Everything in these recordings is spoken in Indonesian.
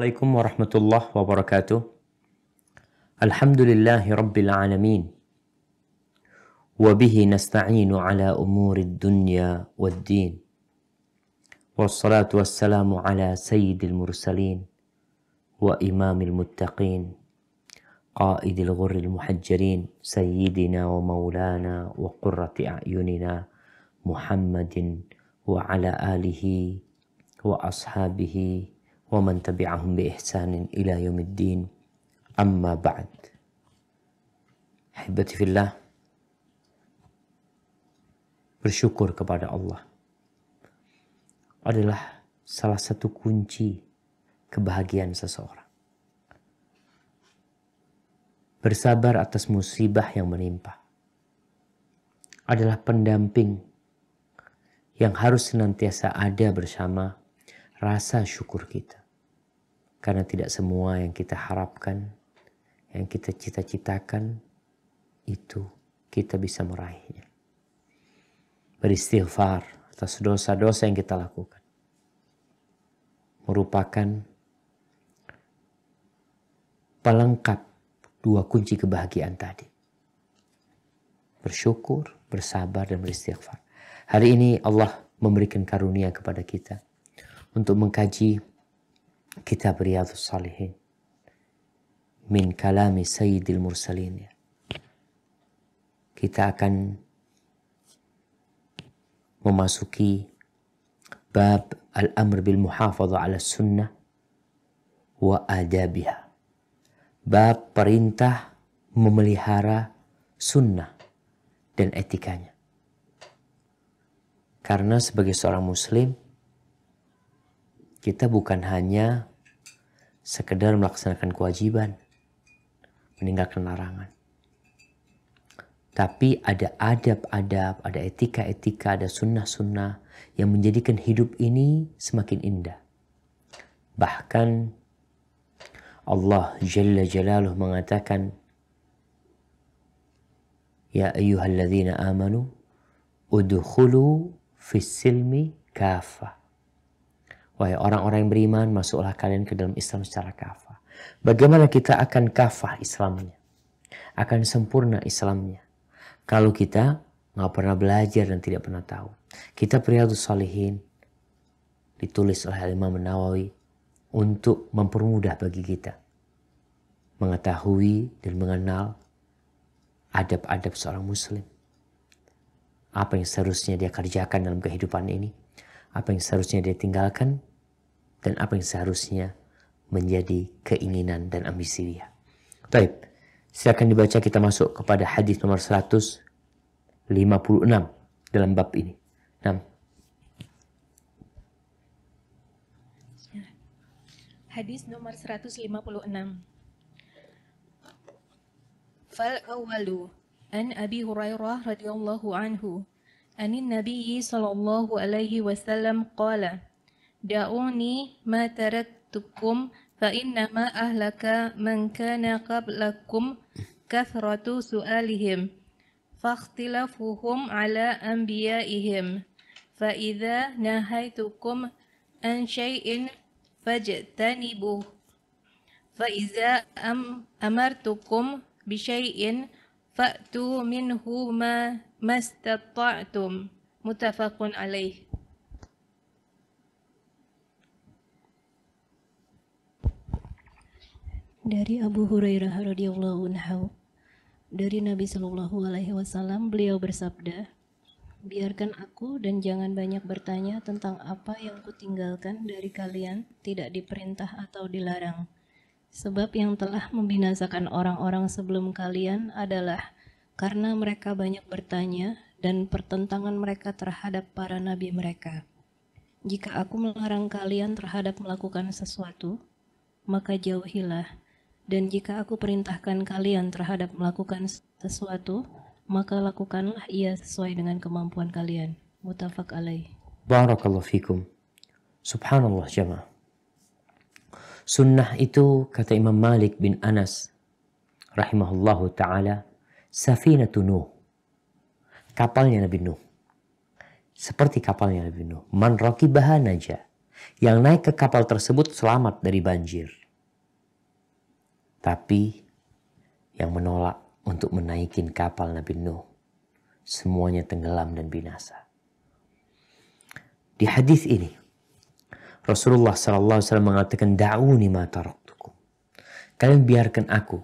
Assalamualaikum warahmatullahi wabarakatuh. Alhamdulillahi rabbil alamin. Wabihi nasta'inu ala umuri dunya waddin. Wassalatu wassalamu ala sayyidil mursalin wa imamil muttaqin. Qaidil ghurril muhajjalin. Sayyidina wa maulana wa qurrati a'yunina Muhammadin wa ala alihi wa ashabihi wa man tabi'ahum bi ihsanin ila yaumiddin. Amma ba'd. Ahibati fillah, bersyukur kepada Allah adalah salah satu kunci kebahagiaan seseorang. Bersabar atas musibah yang menimpa adalah pendamping yang harus senantiasa ada bersama rasa syukur kita. Karena tidak semua yang kita harapkan, yang kita cita-citakan, itu kita bisa meraihnya. Beristighfar atas dosa-dosa yang kita lakukan merupakan pelengkap dua kunci kebahagiaan tadi. Bersyukur, bersabar, dan beristighfar. Hari ini Allah memberikan karunia kepada kita untuk mengkaji kitab Riyadhus Shalihin min kalami Sayyidil Mursalin. Kita akan memasuki bab al-amr bil muhafadhah ala sunnah wa adabiha. Bab perintah memelihara sunnah dan etikanya. Karena sebagai seorang muslim, kita bukan hanya sekedar melaksanakan kewajiban, meninggalkan larangan. Tapi ada adab-adab, ada etika-etika, ada sunnah-sunnah yang menjadikan hidup ini semakin indah. Bahkan Allah Jalla Jalaluh mengatakan, Ya ayyuhalladzina amanu, udkhulu fis silmi kafah. Wahai orang-orang yang beriman, masuklah kalian ke dalam Islam secara kafah. Bagaimana kita akan kafah Islamnya? Akan sempurna Islamnya? Kalau kita nggak pernah belajar dan tidak pernah tahu. Kitab Riyadhus Shalihin ditulis oleh Imam Nawawi untuk mempermudah bagi kita mengetahui dan mengenal adab-adab seorang muslim. Apa yang seharusnya dia kerjakan dalam kehidupan ini, apa yang seharusnya dia tinggalkan, dan apa yang seharusnya menjadi keinginan dan ambisi dia. Baik, silakan dibaca, kita masuk kepada hadis nomor 156 dalam bab ini. 6. Hadis nomor 156. Fal awwalu an Abi Hurairah radhiyallahu anhu anin Nabi sallallahu alaihi wasallam qala Da'uni ma taraktukum fa innama ahlaka man kana qablakum kathratu su'alihim fakhtilafuhum ala anbiya'ihim fa idza nahaitukum an syai'in fajtanibuh fa idza amartukum bi syai'in fa'tu minhu ma mastata'tum. Muttafaqun alaih. Dari Abu Hurairah radhiyallahu anhu, dari Nabi Shallallahu alaihi wasallam, beliau bersabda, biarkan aku dan jangan banyak bertanya tentang apa yang kutinggalkan dari kalian, tidak diperintah atau dilarang. Sebab yang telah membinasakan orang-orang sebelum kalian adalah karena mereka banyak bertanya dan pertentangan mereka terhadap para nabi mereka. Jika aku melarang kalian terhadap melakukan sesuatu, maka jauhilah. Dan jika aku perintahkan kalian terhadap melakukan sesuatu, maka lakukanlah ia sesuai dengan kemampuan kalian. Muttafaq alaih. Barakallahu fikum. Subhanallah jamaah. Sunnah itu, kata Imam Malik bin Anas rahimahullahu ta'ala, safinatu Nuh. Kapalnya Nabi Nuh. Seperti kapalnya Nabi Nuh. Man raqibaha najah. Yang naik ke kapal tersebut selamat dari banjir. Tapi yang menolak untuk menaikin kapal Nabi Nuh, semuanya tenggelam dan binasa. Di hadis ini, Rasulullah SAW mengatakan, da'uni ma taraktukum. Kalian biarkan aku.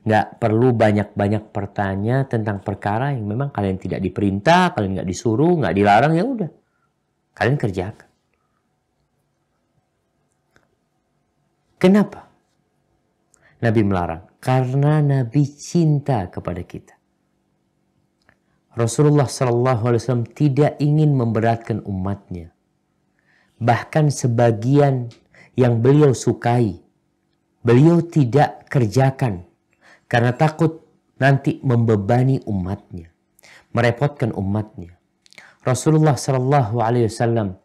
Nggak perlu banyak-banyak bertanya tentang perkara yang memang kalian tidak diperintah, kalian nggak disuruh, nggak dilarang, ya udah. Kalian kerjakan. Kenapa Nabi melarang? Karena Nabi cinta kepada kita. Rasulullah SAW tidak ingin memberatkan umatnya. Bahkan sebagian yang beliau sukai, beliau tidak kerjakan. Karena takut nanti membebani umatnya. Merepotkan umatnya. Rasulullah SAW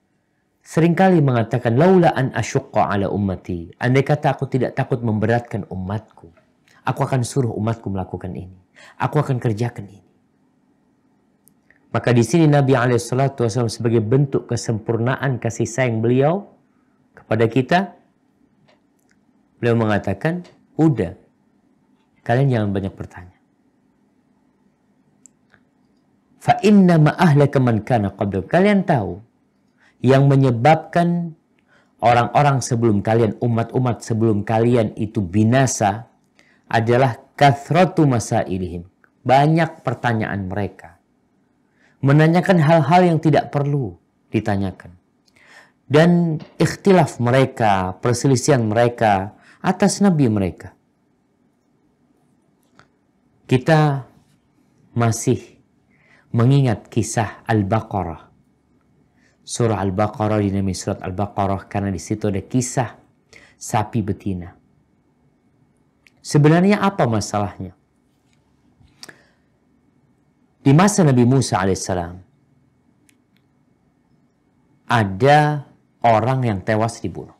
seringkali mengatakan, laula an asyukka ala ummati. Andai kata aku tidak takut memberatkan umatku, aku akan suruh umatku melakukan ini. Aku akan kerjakan ini. Maka di sini Nabi SAW sebagai bentuk kesempurnaan kasih sayang beliau kepada kita, beliau mengatakan, udah, kalian jangan banyak bertanya. Fa inna ma ahlaka man kana qablakum. Kalian tahu yang menyebabkan orang-orang sebelum kalian, umat-umat sebelum kalian itu binasa adalah kathratu masailihim. Banyak pertanyaan mereka. Menanyakan hal-hal yang tidak perlu ditanyakan. Dan ikhtilaf mereka, perselisihan mereka atas nabi mereka. Kita masih mengingat kisah Al-Baqarah. Surah Al-Baqarah dinamai surat Al-Baqarah karena di situ ada kisah sapi betina. Sebenarnya apa masalahnya? Di masa Nabi Musa alaihissalam ada orang yang tewas dibunuh.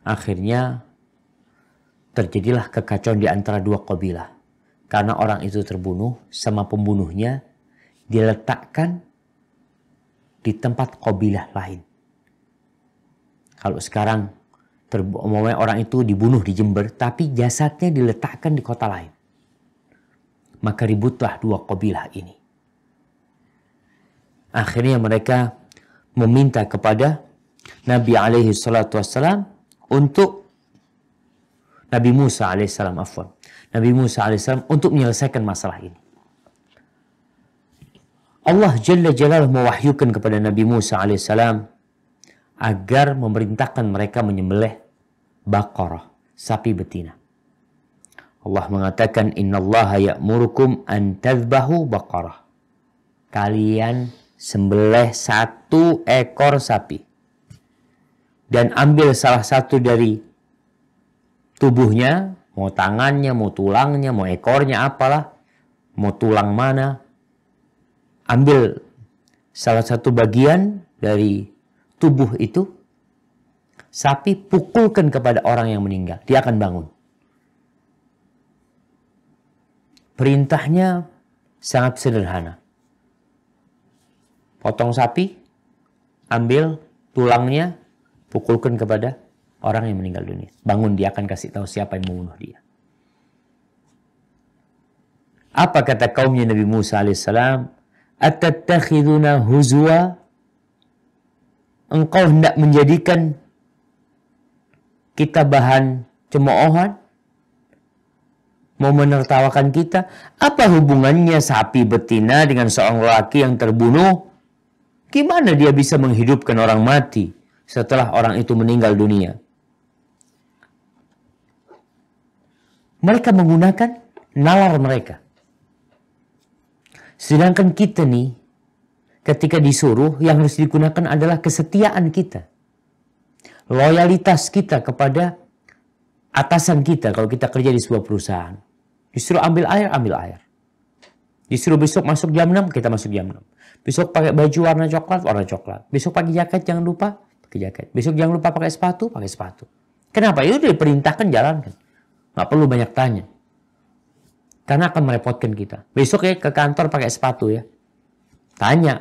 Akhirnya terjadilah kekacauan di antara dua kabilah. Karena orang itu terbunuh sama pembunuhnya diletakkan di tempat kabilah lain. Kalau sekarang orang itu dibunuh di Jember, tapi jasadnya diletakkan di kota lain. Maka ributlah dua kabilah ini. Akhirnya mereka meminta kepada Nabi SAW untuk Nabi Musa alaihissalam, Nabi Musa alaihissalam untuk menyelesaikan masalah ini. Allah Jalla Jalaluhu mewahyukan kepada Nabi Musa alaihissalam agar memerintahkan mereka menyembelih baqarah, sapi betina. Allah mengatakan, innallaha ya'murukum an tadhbahu baqarah. Kalian sembelih satu ekor sapi. Dan ambil salah satu dari tubuhnya, mau tangannya, mau tulangnya, mau ekornya, apalah, mau tulang mana. Ambil salah satu bagian dari tubuh itu, sapi, pukulkan kepada orang yang meninggal. Dia akan bangun. Perintahnya sangat sederhana. Potong sapi, ambil tulangnya, pukulkan kepada orang yang meninggal dunia. Bangun, dia akan kasih tahu siapa yang membunuh dia. Apa kata kaumnya Nabi Musa alaihissalam? Atattakhiduna huzwa? Engkau hendak menjadikan kita bahan cemoohan? Mau menertawakan kita? Apa hubungannya sapi betina dengan seorang lelaki yang terbunuh? Gimana dia bisa menghidupkan orang mati setelah orang itu meninggal dunia? Mereka menggunakan nalar mereka. Sedangkan kita nih, ketika disuruh, yang harus digunakan adalah kesetiaan kita. Loyalitas kita kepada atasan kita kalau kita kerja di sebuah perusahaan. Disuruh ambil air, ambil air. Disuruh besok masuk jam 6, kita masuk jam 6. Besok pakai baju warna coklat, warna coklat. Besok pakai jaket, jangan lupa pakai jaket. Besok jangan lupa pakai sepatu, pakai sepatu. Kenapa? Itu diperintahkan, jalankan. Nggak perlu banyak tanya. Karena akan merepotkan kita. Besok ya ke kantor pakai sepatu ya. Tanya.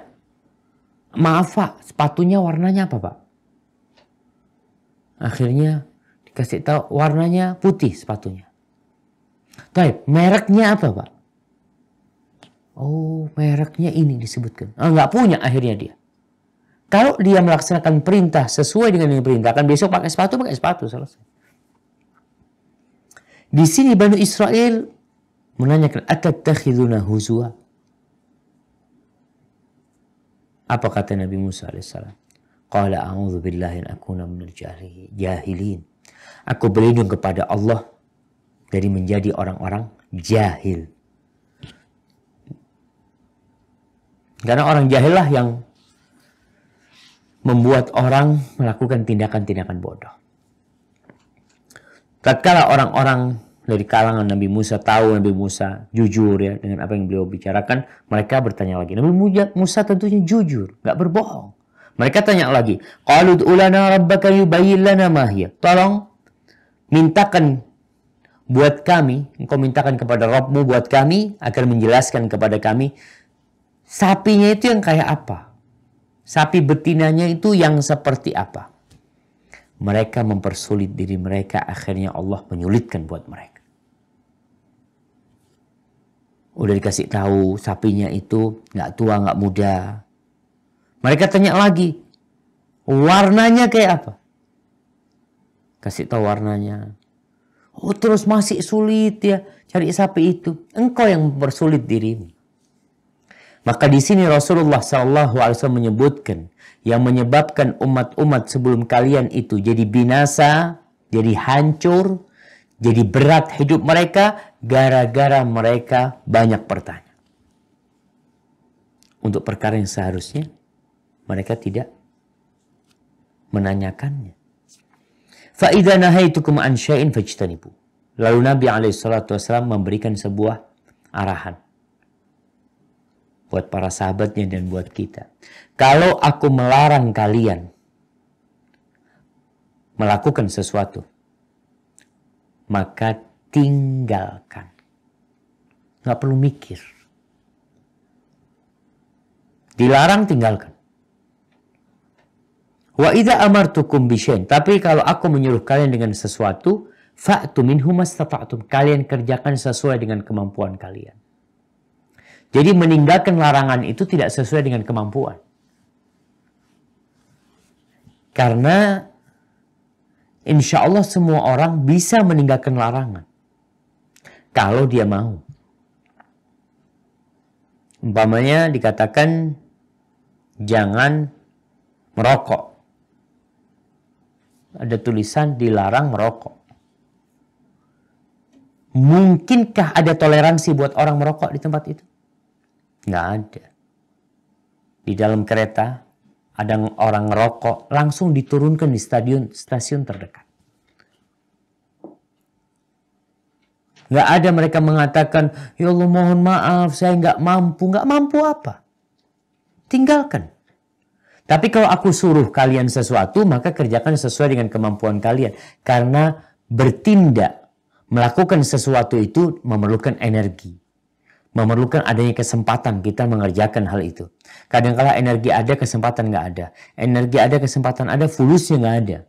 Maaf Pak, sepatunya warnanya apa Pak? Akhirnya dikasih tahu warnanya putih sepatunya. Baik, mereknya apa Pak? Oh, mereknya ini disebutkan. Nggak punya akhirnya dia. Kalau dia melaksanakan perintah sesuai dengan yang diperintahkan, besok pakai sepatu, selesai. Di sini Bani Israel menanyakan, atattakhiduna huzwa? Apa kata Nabi Musa alaihissalam? Qala a'udzu billahi an akuna minal jahilin. Aku berlindung kepada Allah dari menjadi orang-orang jahil. Karena orang jahil lah yang membuat orang melakukan tindakan-tindakan bodoh. Tatkala orang-orang dari kalangan Nabi Musa tahu Nabi Musa jujur ya dengan apa yang beliau bicarakan, mereka bertanya lagi. Nabi Musa tentunya jujur, nggak berbohong. Mereka tanya lagi, qalu ud'u lana rabbaka yubayyin lana ma hiya. Tolong mintakan buat kami, engkau mintakan kepada Rabbmu buat kami agar menjelaskan kepada kami sapinya itu yang kayak apa? Sapi betinanya itu yang seperti apa? Mereka mempersulit diri mereka, akhirnya Allah menyulitkan buat mereka. Udah dikasih tahu sapinya itu nggak tua, nggak muda. Mereka tanya lagi, warnanya kayak apa? Kasih tahu warnanya. Oh, terus masih sulit ya cari sapi itu. Engkau yang mempersulit dirimu. Maka di sini Rasulullah SAW menyebutkan yang menyebabkan umat-umat sebelum kalian itu jadi binasa, jadi hancur, jadi berat hidup mereka gara-gara mereka banyak bertanya. Untuk perkara yang seharusnya mereka tidak menanyakannya. Fa idza nahaitukum an syai'in fajtanibu. Lalu Nabi SAW memberikan sebuah arahan buat para sahabatnya dan buat kita. Kalau aku melarang kalian melakukan sesuatu, maka tinggalkan. Nggak perlu mikir. Dilarang, tinggalkan. Wa idza amartukum bisyai'in. Tapi kalau aku menyuruh kalian dengan sesuatu, fa'tu minhu mastata'tum. Kalian kerjakan sesuai dengan kemampuan kalian. Jadi meninggalkan larangan itu tidak sesuai dengan kemampuan. Karena insya Allah semua orang bisa meninggalkan larangan. Kalau dia mau. Umpamanya dikatakan jangan merokok. Ada tulisan dilarang merokok. Mungkinkah ada toleransi buat orang merokok di tempat itu? Nggak ada. Di dalam kereta ada orang ngerokok, langsung diturunkan di stasiun terdekat. Nggak ada mereka mengatakan, ya Allah mohon maaf, saya nggak mampu. Nggak mampu apa? Tinggalkan. Tapi kalau aku suruh kalian sesuatu, maka kerjakan sesuai dengan kemampuan kalian. Karena bertindak, melakukan sesuatu itu memerlukan energi. Memerlukan adanya kesempatan kita mengerjakan hal itu. Kadang-kala energi ada, kesempatan nggak ada. Energi ada, kesempatan ada, fulusnya nggak ada.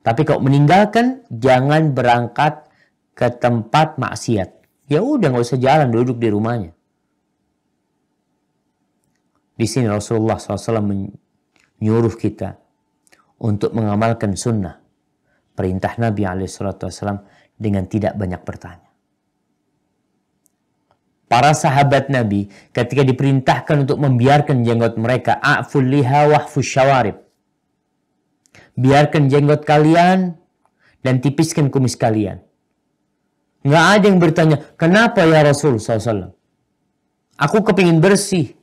Tapi kalau meninggalkan, jangan berangkat ke tempat maksiat. Ya udah nggak usah jalan, duduk di rumahnya. Di sini Rasulullah SAW menyuruh kita untuk mengamalkan sunnah. Perintah Nabi SAW dengan tidak banyak bertanya. Para sahabat Nabi ketika diperintahkan untuk membiarkan jenggot mereka, a'ful liha wahfus syawarib. Biarkan jenggot kalian dan tipiskan kumis kalian. Nggak ada yang bertanya, kenapa ya Rasul SAW? Aku kepingin bersih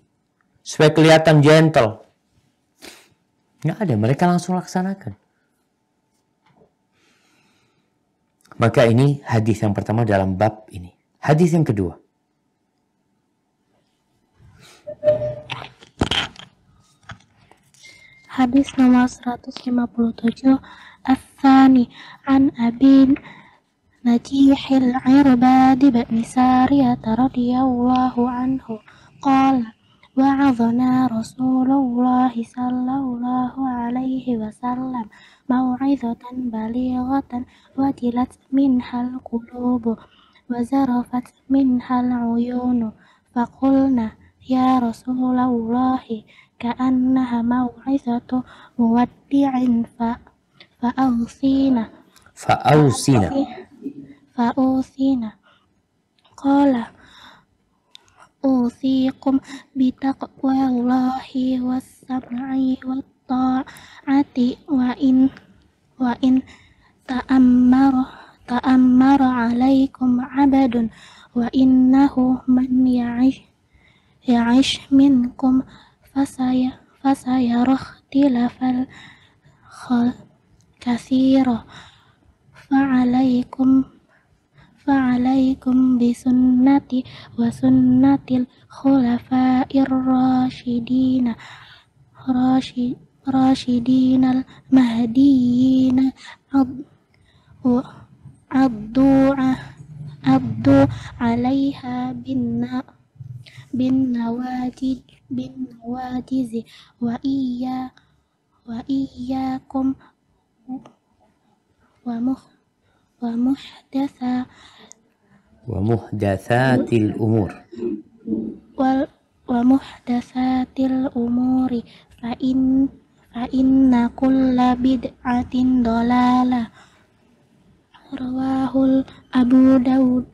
supaya kelihatan gentle. Nggak ada, mereka langsung laksanakan. Maka ini hadis yang pertama dalam bab ini. Hadis yang kedua. Hadis nomor 157 Ats-tsani an Abi Najih al-Irbad bin Sariyah radhiyallahu anhu qala وعظنا رسول الله صلى الله عليه وسلم موعظة بليغة وجلت منها القلوب وزرفت منها العيون فقلنا يا رسول الله كأنها موعظة مودع فأوصينا فأوصينا قال أوصيكم بتقوى الله والسمع والطاعة وإن تأمر عليكم عبد وإنه من يعش منكم فسيرى اختلافا كثيرا فعليكم بسنتي وسنة الخلفاء الراشدين المهديين عضوا عليها بالنواجذ وإياكم ومحدثات الأمور فإن كل بدعة ضلالة رواه أبو داود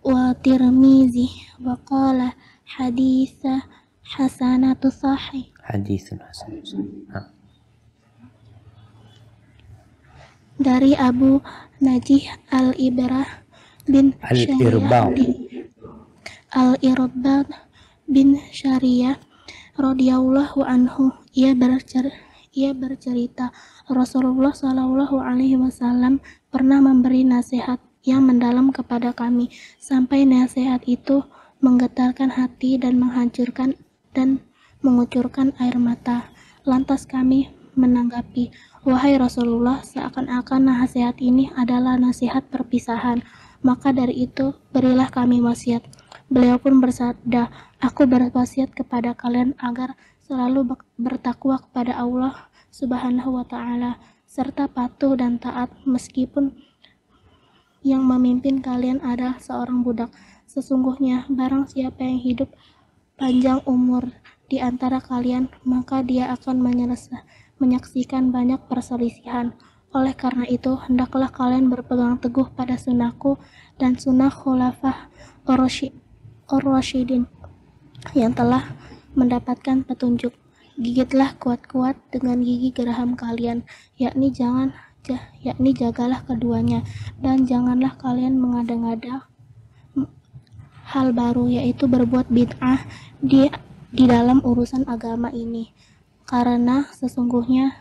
والترمذي وقال حديث حسن صحيح. Dari Abu Najih Al-Irbad bin Syariah radhiyallahu anhu, ia bercerita Rasulullah Shallallahu Alaihi Wasallam pernah memberi nasihat yang mendalam kepada kami sampai nasihat itu menggetarkan hati dan menghancurkan dan mengucurkan air mata. Lantas kami menanggapi, wahai Rasulullah, seakan-akan nasihat ini adalah nasihat perpisahan. Maka dari itu, berilah kami wasiat. Beliau pun bersabda, aku berwasiat kepada kalian agar selalu bertakwa kepada Allah Subhanahu wa Ta'ala, serta patuh dan taat meskipun yang memimpin kalian adalah seorang budak. Sesungguhnya, barang siapa yang hidup panjang umur di antara kalian, maka dia akan menyaksikan banyak perselisihan. Oleh karena itu, hendaklah kalian berpegang teguh pada sunnahku dan sunnah khulafah ar-rasyidin yang telah mendapatkan petunjuk. Gigitlah kuat-kuat dengan gigi geraham kalian, yakni jagalah keduanya, dan janganlah kalian mengada-ngada hal baru, yaitu berbuat bid'ah di dalam urusan agama ini, karena sesungguhnya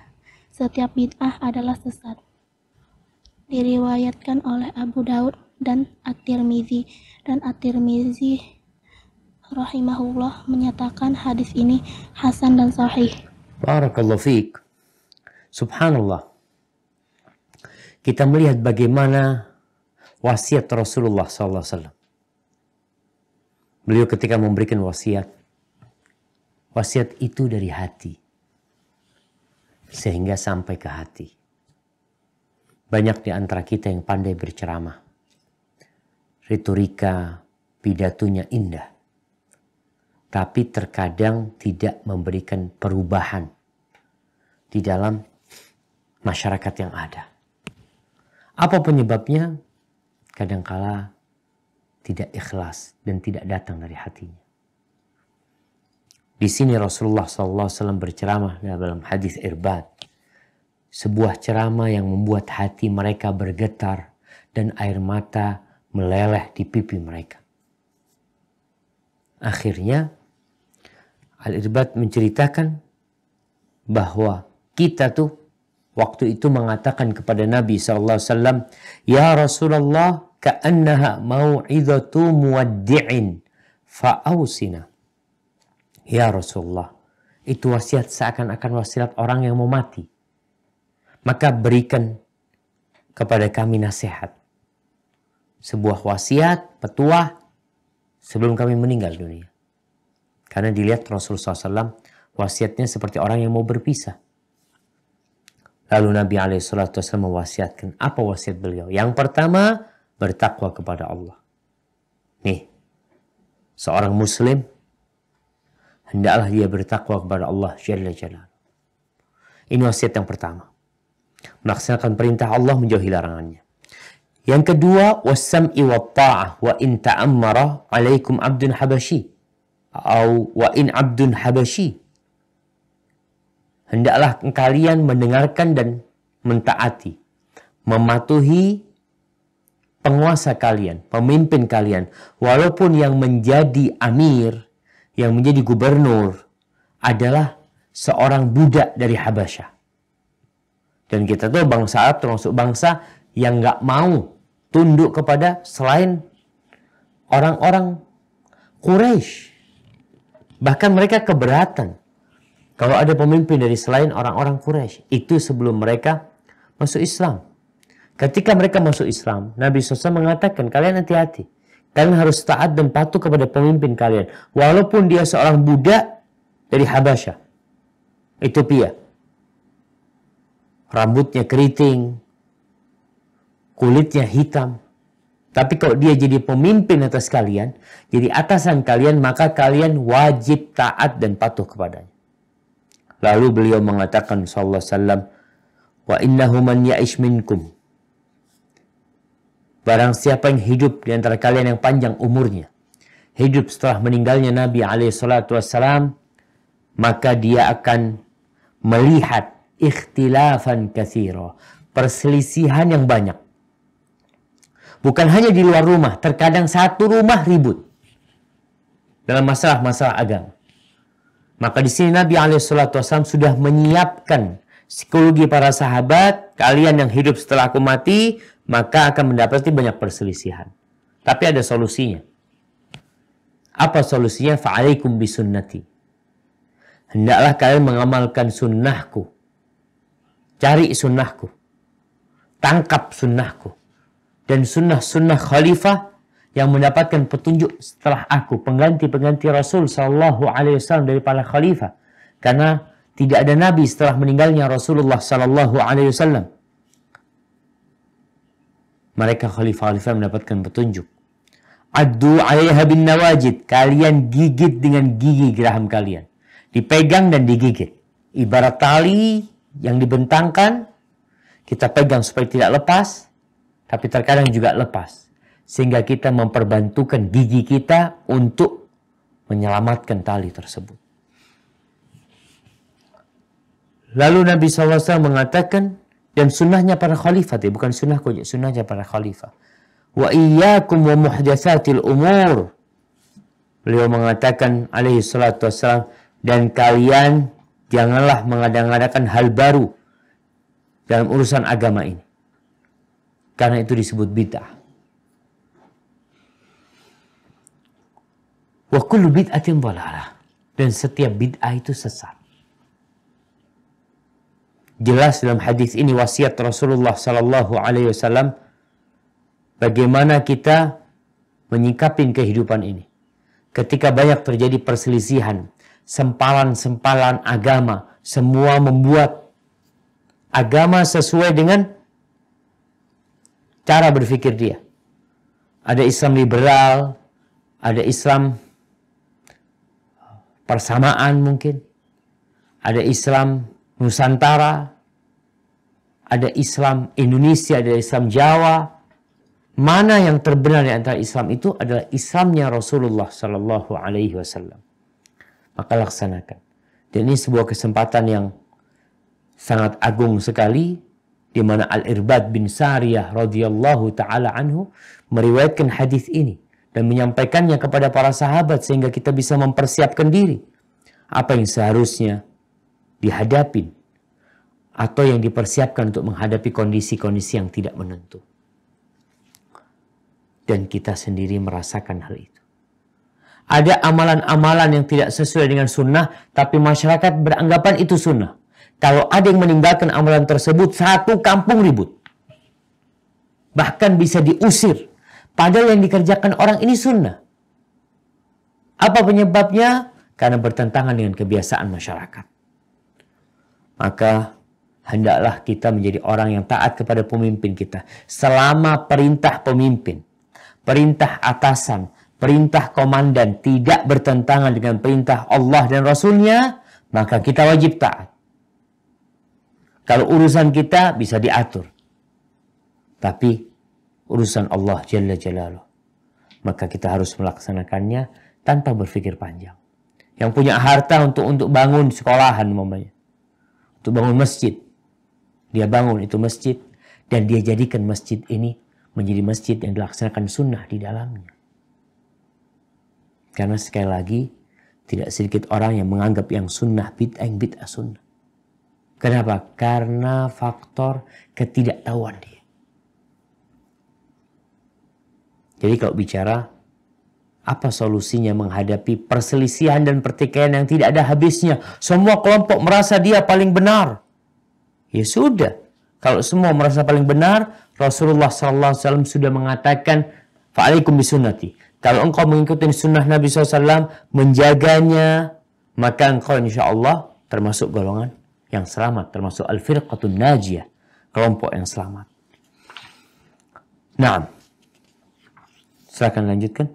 setiap bid'ah adalah sesat. Diriwayatkan oleh Abu Daud dan At-Tirmidzi, dan At-Tirmidzi rahimahullah menyatakan hadis ini hasan dan sahih. Barakallahu fiik. Subhanallah. Kita melihat bagaimana wasiat Rasulullah SAW. Beliau ketika memberikan wasiat itu dari hati, sehingga sampai ke hati. Banyak di antara kita yang pandai berceramah. Retorika, pidatonya indah. Tapi terkadang tidak memberikan perubahan di dalam masyarakat yang ada. Apa penyebabnya? Kadangkala tidak ikhlas dan tidak datang dari hatinya. Di sini Rasulullah SAW berceramah dalam hadis Irbad. Sebuah ceramah yang membuat hati mereka bergetar dan air mata meleleh di pipi mereka. Akhirnya Al-Irbad menceritakan bahwa kita tuh waktu itu mengatakan kepada Nabi SAW, Ya Rasulullah, ka'annaha mau'idhatu muwaddi'in fa'ausina. Ya Rasulullah, itu wasiat seakan-akan wasiat orang yang mau mati. Maka berikan kepada kami nasihat. Sebuah wasiat, petuah sebelum kami meninggal dunia. Karena dilihat Rasulullah SAW wasiatnya seperti orang yang mau berpisah. Lalu Nabi SAW mewasiatkan. Apa wasiat beliau? Yang pertama, bertakwa kepada Allah. Nih, seorang muslim, hendaklah dia bertakwa kepada Allah Jalla Jalaluhu. Ini wasiat yang pertama. Melaksanakan perintah Allah, menjauhi larangannya. Yang kedua, wassam'i wa ta'ah wa in ta'ammara alaikum abdun habashi. Atau wa in abdun habashi. Hendaklah kalian mendengarkan dan mentaati, mematuhi penguasa kalian, pemimpin kalian, walaupun yang menjadi amir, yang menjadi gubernur adalah seorang budak dari Habasyah. Dan kita tahu bangsa Arab termasuk bangsa yang nggak mau tunduk kepada selain orang-orang Quraisy. Bahkan mereka keberatan kalau ada pemimpin dari selain orang-orang Quraisy. Itu sebelum mereka masuk Islam. Ketika mereka masuk Islam, Nabi SAW mengatakan, kalian hati-hati. Kalian harus taat dan patuh kepada pemimpin kalian. Walaupun dia seorang budak dari Habasyah, Ethiopia. Rambutnya keriting, kulitnya hitam. Tapi kalau dia jadi pemimpin atas kalian, jadi atasan kalian, maka kalian wajib taat dan patuh kepadanya. Lalu beliau mengatakan sallallahu alaihi wasallam, wa innahu man ya'ish minkum. Barang siapa yang hidup di antara kalian yang panjang umurnya, hidup setelah meninggalnya Nabi alaihi salatu wassalam, maka dia akan melihat ikhtilafan katsira, perselisihan yang banyak. Bukan hanya di luar rumah, terkadang satu rumah ribut dalam masalah-masalah agama. Maka di sini Nabi SAW sudah menyiapkan psikologi para sahabat, kalian yang hidup setelah aku mati, maka akan mendapati banyak perselisihan. Tapi ada solusinya. Apa solusinya? Fa'alaikum bisunnati. Hendaklah kalian mengamalkan sunnahku. Cari sunnahku. Tangkap sunnahku. Dan sunnah-sunnah khalifah yang mendapatkan petunjuk setelah aku, pengganti-pengganti Rasul sallallahu alaihi wasallam dari para khalifah. Karena tidak ada nabi setelah meninggalnya Rasulullah sallallahu alaihi wasallam. Mereka khalifah-khalifah mendapatkan petunjuk. Addu 'alaiha bin nawajid, kalian gigit dengan gigi geraham kalian. Dipegang dan digigit. Ibarat tali yang dibentangkan, kita pegang supaya tidak lepas, tapi terkadang juga lepas. Sehingga kita memperbantukan gigi kita untuk menyelamatkan tali tersebut. Lalu Nabi SAW mengatakan, dan sunnahnya para khalifah, bukan sunnahku, sunnahnya para khalifah. Wa iyyakum wa muhdatsatil umur. Beliau mengatakan alaihi salatu wassalam, dan kalian janganlah mengada-ngadakan hal baru dalam urusan agama ini. Karena itu disebut bid'ah. Wa kullu bid'atin dhalalah. Dan setiap bid'ah itu sesat. Jelas dalam hadis ini wasiat Rasulullah sallallahu alaihi wasallam bagaimana kita menyikapi kehidupan ini. Ketika banyak terjadi perselisihan, sempalan-sempalan agama, semua membuat agama sesuai dengan cara berpikir dia. Ada Islam liberal, ada Islam persamaan mungkin, ada Islam Nusantara, ada Islam Indonesia, ada Islam Jawa. Mana yang terbenar di antara Islam itu adalah Islamnya Rasulullah Sallallahu Alaihi Wasallam. Maka laksanakan. Dan ini sebuah kesempatan yang sangat agung sekali, di mana Al-Irbad bin Sariyah radhiyallahu taala anhu meriwayatkan hadis ini dan menyampaikannya kepada para sahabat sehingga kita bisa mempersiapkan diri apa yang seharusnya dihadapi atau yang dipersiapkan untuk menghadapi kondisi-kondisi yang tidak menentu. Dan kita sendiri merasakan hal itu. Ada amalan-amalan yang tidak sesuai dengan sunnah, tapi masyarakat beranggapan itu sunnah. Kalau ada yang meninggalkan amalan tersebut, satu kampung ribut. Bahkan bisa diusir. Padahal yang dikerjakan orang ini sunnah. Apa penyebabnya? karena bertentangan dengan kebiasaan masyarakat. Maka hendaklah kita menjadi orang yang taat kepada pemimpin kita. Selama perintah pemimpin, perintah atasan, perintah komandan tidak bertentangan dengan perintah Allah dan Rasulnya, maka kita wajib taat. Kalau urusan kita bisa diatur. Tapi urusan Allah Jalla Jalaluh, maka kita harus melaksanakannya tanpa berpikir panjang. Yang punya harta untuk bangun sekolahan umpamanya, untuk bangun masjid, dia bangun itu masjid dan dia jadikan masjid ini menjadi masjid yang dilaksanakan sunnah di dalamnya. Karena sekali lagi tidak sedikit orang yang menganggap yang sunnah bid'ah sunnah. Kenapa? Karena faktor ketidaktahuan dia. Jadi kalau bicara apa solusinya menghadapi perselisihan dan pertikaian yang tidak ada habisnya, semua kelompok merasa dia paling benar. Ya sudah, kalau semua merasa paling benar, Rasulullah SAW sudah mengatakan, fa'alaikum bisunnati. Kalau engkau mengikuti sunnah Nabi SAW, menjaganya, maka engkau insya Allah termasuk golongan yang selamat, termasuk al-firqatun najiyah, kelompok yang selamat. Nah, silakan lanjutkan.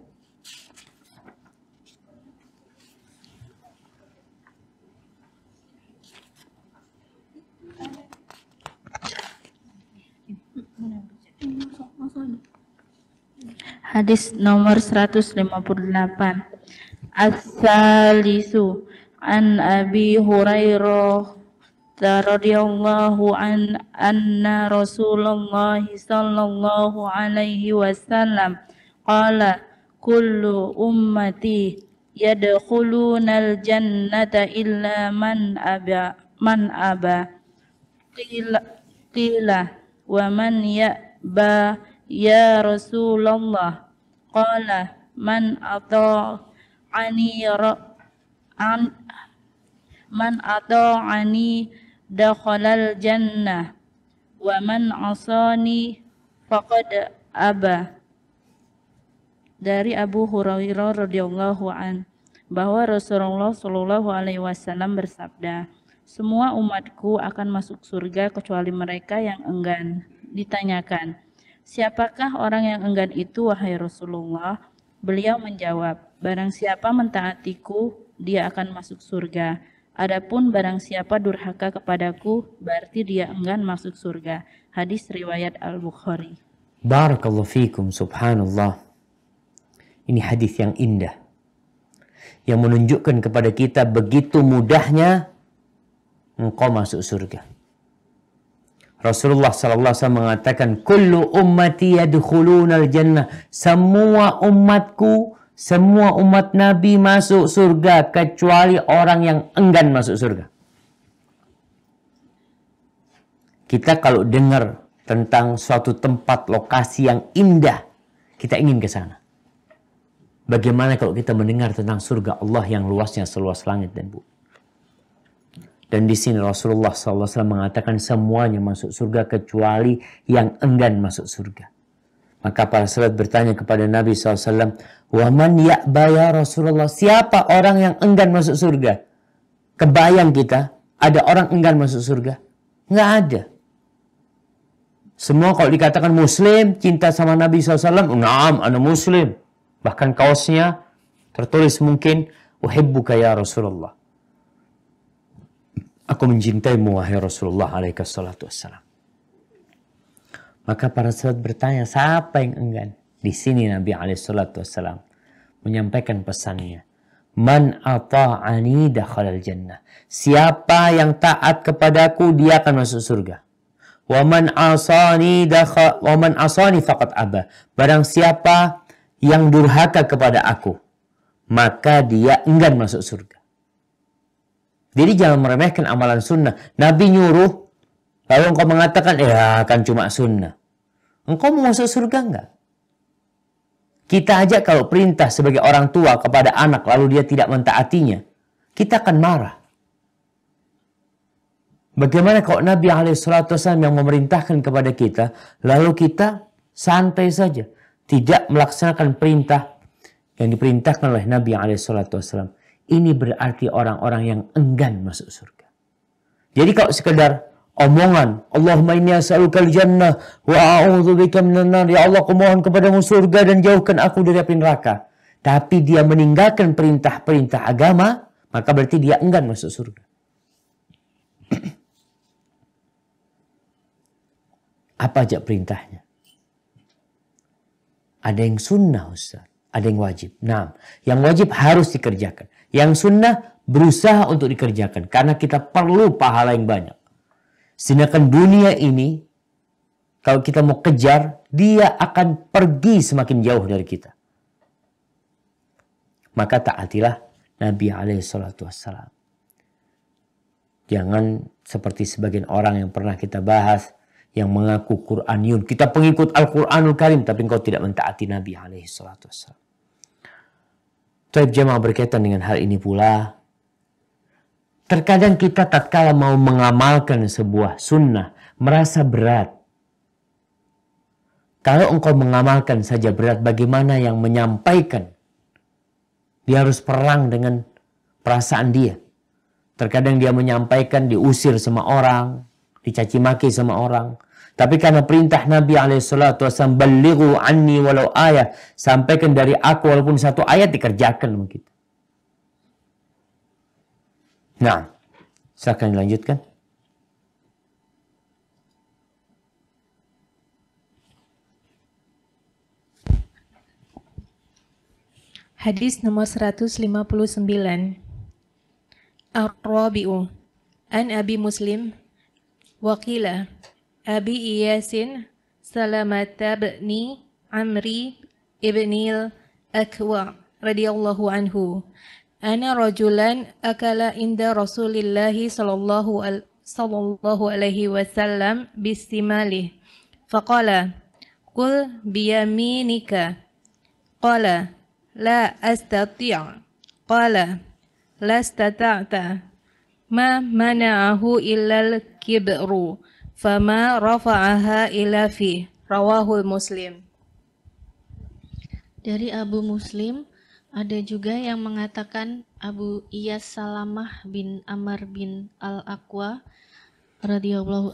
Hadis nomor 158. As-salisu an Abi Hurairah radhiyallahu anna Rasulullah sallallahu alaihi wasallam qala kullu ummati yadkhulunal jannata illa man aba qila wa man ya'ba ya Rasulullah qala man ata'ani dakhalal jannah wa man asani faqad aba. Dari Abu Hurairah radhiyallahu an bahwa Rasulullah Shallallahu alaihi wasallam bersabda, semua umatku akan masuk surga kecuali mereka yang enggan. Ditanyakan, siapakah orang yang enggan itu wahai Rasulullah? Beliau menjawab, barang siapa mentaatiku dia akan masuk surga. Adapun barang siapa durhaka kepadaku berarti dia enggan masuk surga. Hadis riwayat Al-Bukhari. Barakallahu fikum, subhanallah. Ini hadis yang indah, yang menunjukkan kepada kita begitu mudahnya engkau masuk surga. Rasulullah SAW mengatakan, kullu ummati yadkhulunal jannah. Semua umatku, semua umat Nabi masuk surga kecuali orang yang enggan masuk surga. Kita kalau dengar tentang suatu tempat, lokasi yang indah, kita ingin ke sana. Bagaimana kalau kita mendengar tentang surga Allah yang luasnya seluas langit dan bumi? Dan di sini Rasulullah SAW mengatakan semuanya masuk surga kecuali yang enggan masuk surga. Maka para sahabat bertanya kepada Nabi SAW, "Wa man ya'ba ya Rasulullah?" Siapa orang yang enggan masuk surga? Kebayang kita, ada orang enggan masuk surga? Nggak ada. Semua kalau dikatakan Muslim, cinta sama Nabi SAW, "Na'am, ana Muslim." Bahkan kaosnya tertulis mungkin, "Uhibbuka ya Rasulullah." Aku mencintaimu wahai Rasulullah alaihi salatu wassalam. Maka para sahabat bertanya, siapa yang enggan? Di sini Nabi alaihi salatu wassalam menyampaikan pesannya. Man ata'ani dakhalal jannah. Siapa yang taat kepadaku, dia akan masuk surga. Wa man asani faqad aba. Barang siapa yang durhaka kepada aku, maka dia enggan masuk surga. Jadi jangan meremehkan amalan sunnah. Nabi nyuruh, lalu engkau mengatakan, ya kan cuma sunnah. Engkau mau masuk surga enggak? Kita aja kalau perintah sebagai orang tua kepada anak, lalu dia tidak mentaatinya, kita akan marah. Bagaimana kalau Nabi SAW yang memerintahkan kepada kita, lalu kita santai saja, tidak melaksanakan perintah yang diperintahkan oleh Nabi SAW. ini berarti orang-orang yang enggan masuk surga. Jadi kalau sekedar omongan, Allahumma inni as'alukal jannah wa a'udzubika minan nar, ya Allah, aku mohon kepadamu surga dan jauhkan aku dari api neraka, tapi dia meninggalkan perintah-perintah agama, maka berarti dia enggan masuk surga. Apa aja perintahnya? Ada yang sunnah, Ustaz. Ada yang wajib. Nah, yang wajib harus dikerjakan. Yang sunnah berusaha untuk dikerjakan. Karena kita perlu pahala yang banyak. Sedangkan dunia ini, kalau kita mau kejar, dia akan pergi semakin jauh dari kita. Maka taatilah Nabi SAW. Jangan seperti sebagian orang yang pernah kita bahas, yang mengaku Qur'aniyun. Kita pengikut Al-Quranul Karim, tapi engkau tidak mentaati Nabi SAW. Taib jamaah, berkaitan dengan hal ini pula, terkadang kita tatkala mau mengamalkan sebuah sunnah, merasa berat. Kalau engkau mengamalkan saja berat, bagaimana yang menyampaikan? Dia harus perang dengan perasaan dia. Terkadang dia menyampaikan, diusir sama orang, dicaci maki sama orang. Tapi karena perintah Nabi SAW, balighu anni walau ayat, sampaikan dari aku walaupun satu ayat, dikerjakan sama kita. Nah, silakan dilanjutkan. Hadis nomor 159. Ar-Rabi'u an Abi Muslim waqila Abi Iyasin Salamata bni Amri ibnil Akwa radhiyallahu anhu ana rajulan akala inda Rasulillahi sallallahu alaihi wasallam bistimalih faqala qul biyaminika qala la astati' qala la stata'ta ma mana'ahu illal kibru fama rafa'aha ila fi rawahul Muslim. Dari Abu Muslim ada juga yang mengatakan Abu Iyas Salamah bin Amr bin Al-Aqwa radhiyallahu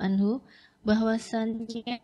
anhu bahwasannya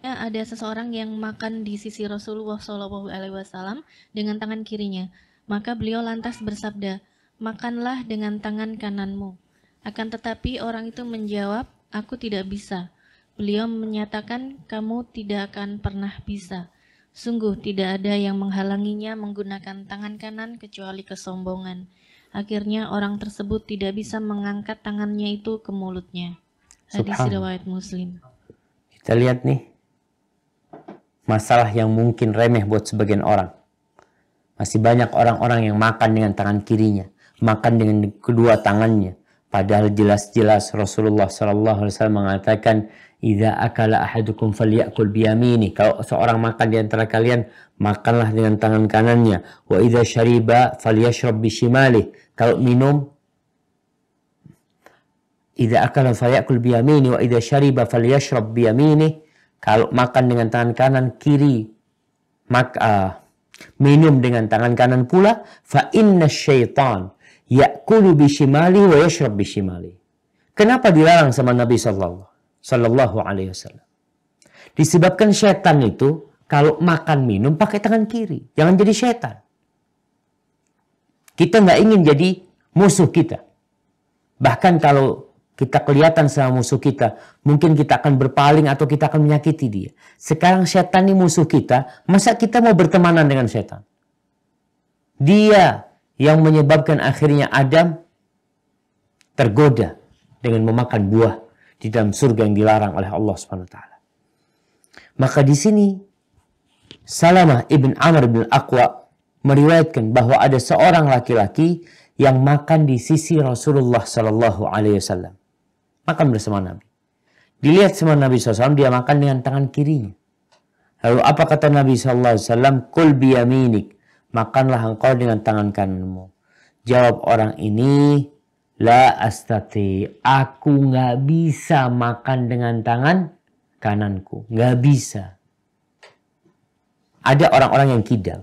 ada seseorang yang makan di sisi Rasulullah SAW dengan tangan kirinya. Maka beliau lantas bersabda, makanlah dengan tangan kananmu. Akan tetapi orang itu menjawab, aku tidak bisa. Beliau menyatakan, kamu tidak akan pernah bisa. Sungguh tidak ada yang menghalanginya menggunakan tangan kanan kecuali kesombongan. Akhirnya orang tersebut tidak bisa mengangkat tangannya itu ke mulutnya. Hadis riwayat Muslim. Kita lihat nih, masalah yang mungkin remeh buat sebagian orang. Masih banyak orang-orang yang makan dengan tangan kirinya, makan dengan kedua tangannya. Padahal jelas-jelas Rasulullah SAW mengatakan, "Idza akala ahadukum falyakul biyamini." Kalau seorang makan di antara kalian, makanlah dengan tangan kanannya. Wa idza syariba falyashrab bishimali. Kalau minum, idza akala falyakul biyamini wa idza syariba falyashrab biyamini. Kalau makan dengan tangan kanan, kiri minum dengan tangan kanan pula. Fa inna syaitan ya'kulu bishimali wa yashrab bishimali. Kenapa dilarang sama Nabi sallallahu alaihi wasallam? Disebabkan syaitan itu kalau makan minum pakai tangan kiri. Jangan jadi syaitan. Kita nggak ingin jadi musuh kita. Bahkan kalau kita kelihatan sama musuh kita, mungkin kita akan berpaling atau kita akan menyakiti dia. Sekarang setan ini musuh kita, masa kita mau bertemanan dengan setan? Dia yang menyebabkan akhirnya Adam tergoda dengan memakan buah di dalam surga yang dilarang oleh Allah Subhanahu wa taala. Maka di sini Salamah ibn Amr bin Aqwa meriwayatkan bahwa ada seorang laki-laki yang makan di sisi Rasulullah sallallahu alaihi wasallam. Makan bersama Nabi. Dilihat sama Nabi SAW, dia makan dengan tangan kirinya. Lalu apa kata Nabi SAW? Kul biyaminik. Makanlah engkau dengan tangan kananmu. Jawab orang ini, la astati. Aku nggak bisa makan dengan tangan kananku. Nggak bisa. Ada orang-orang yang kidal.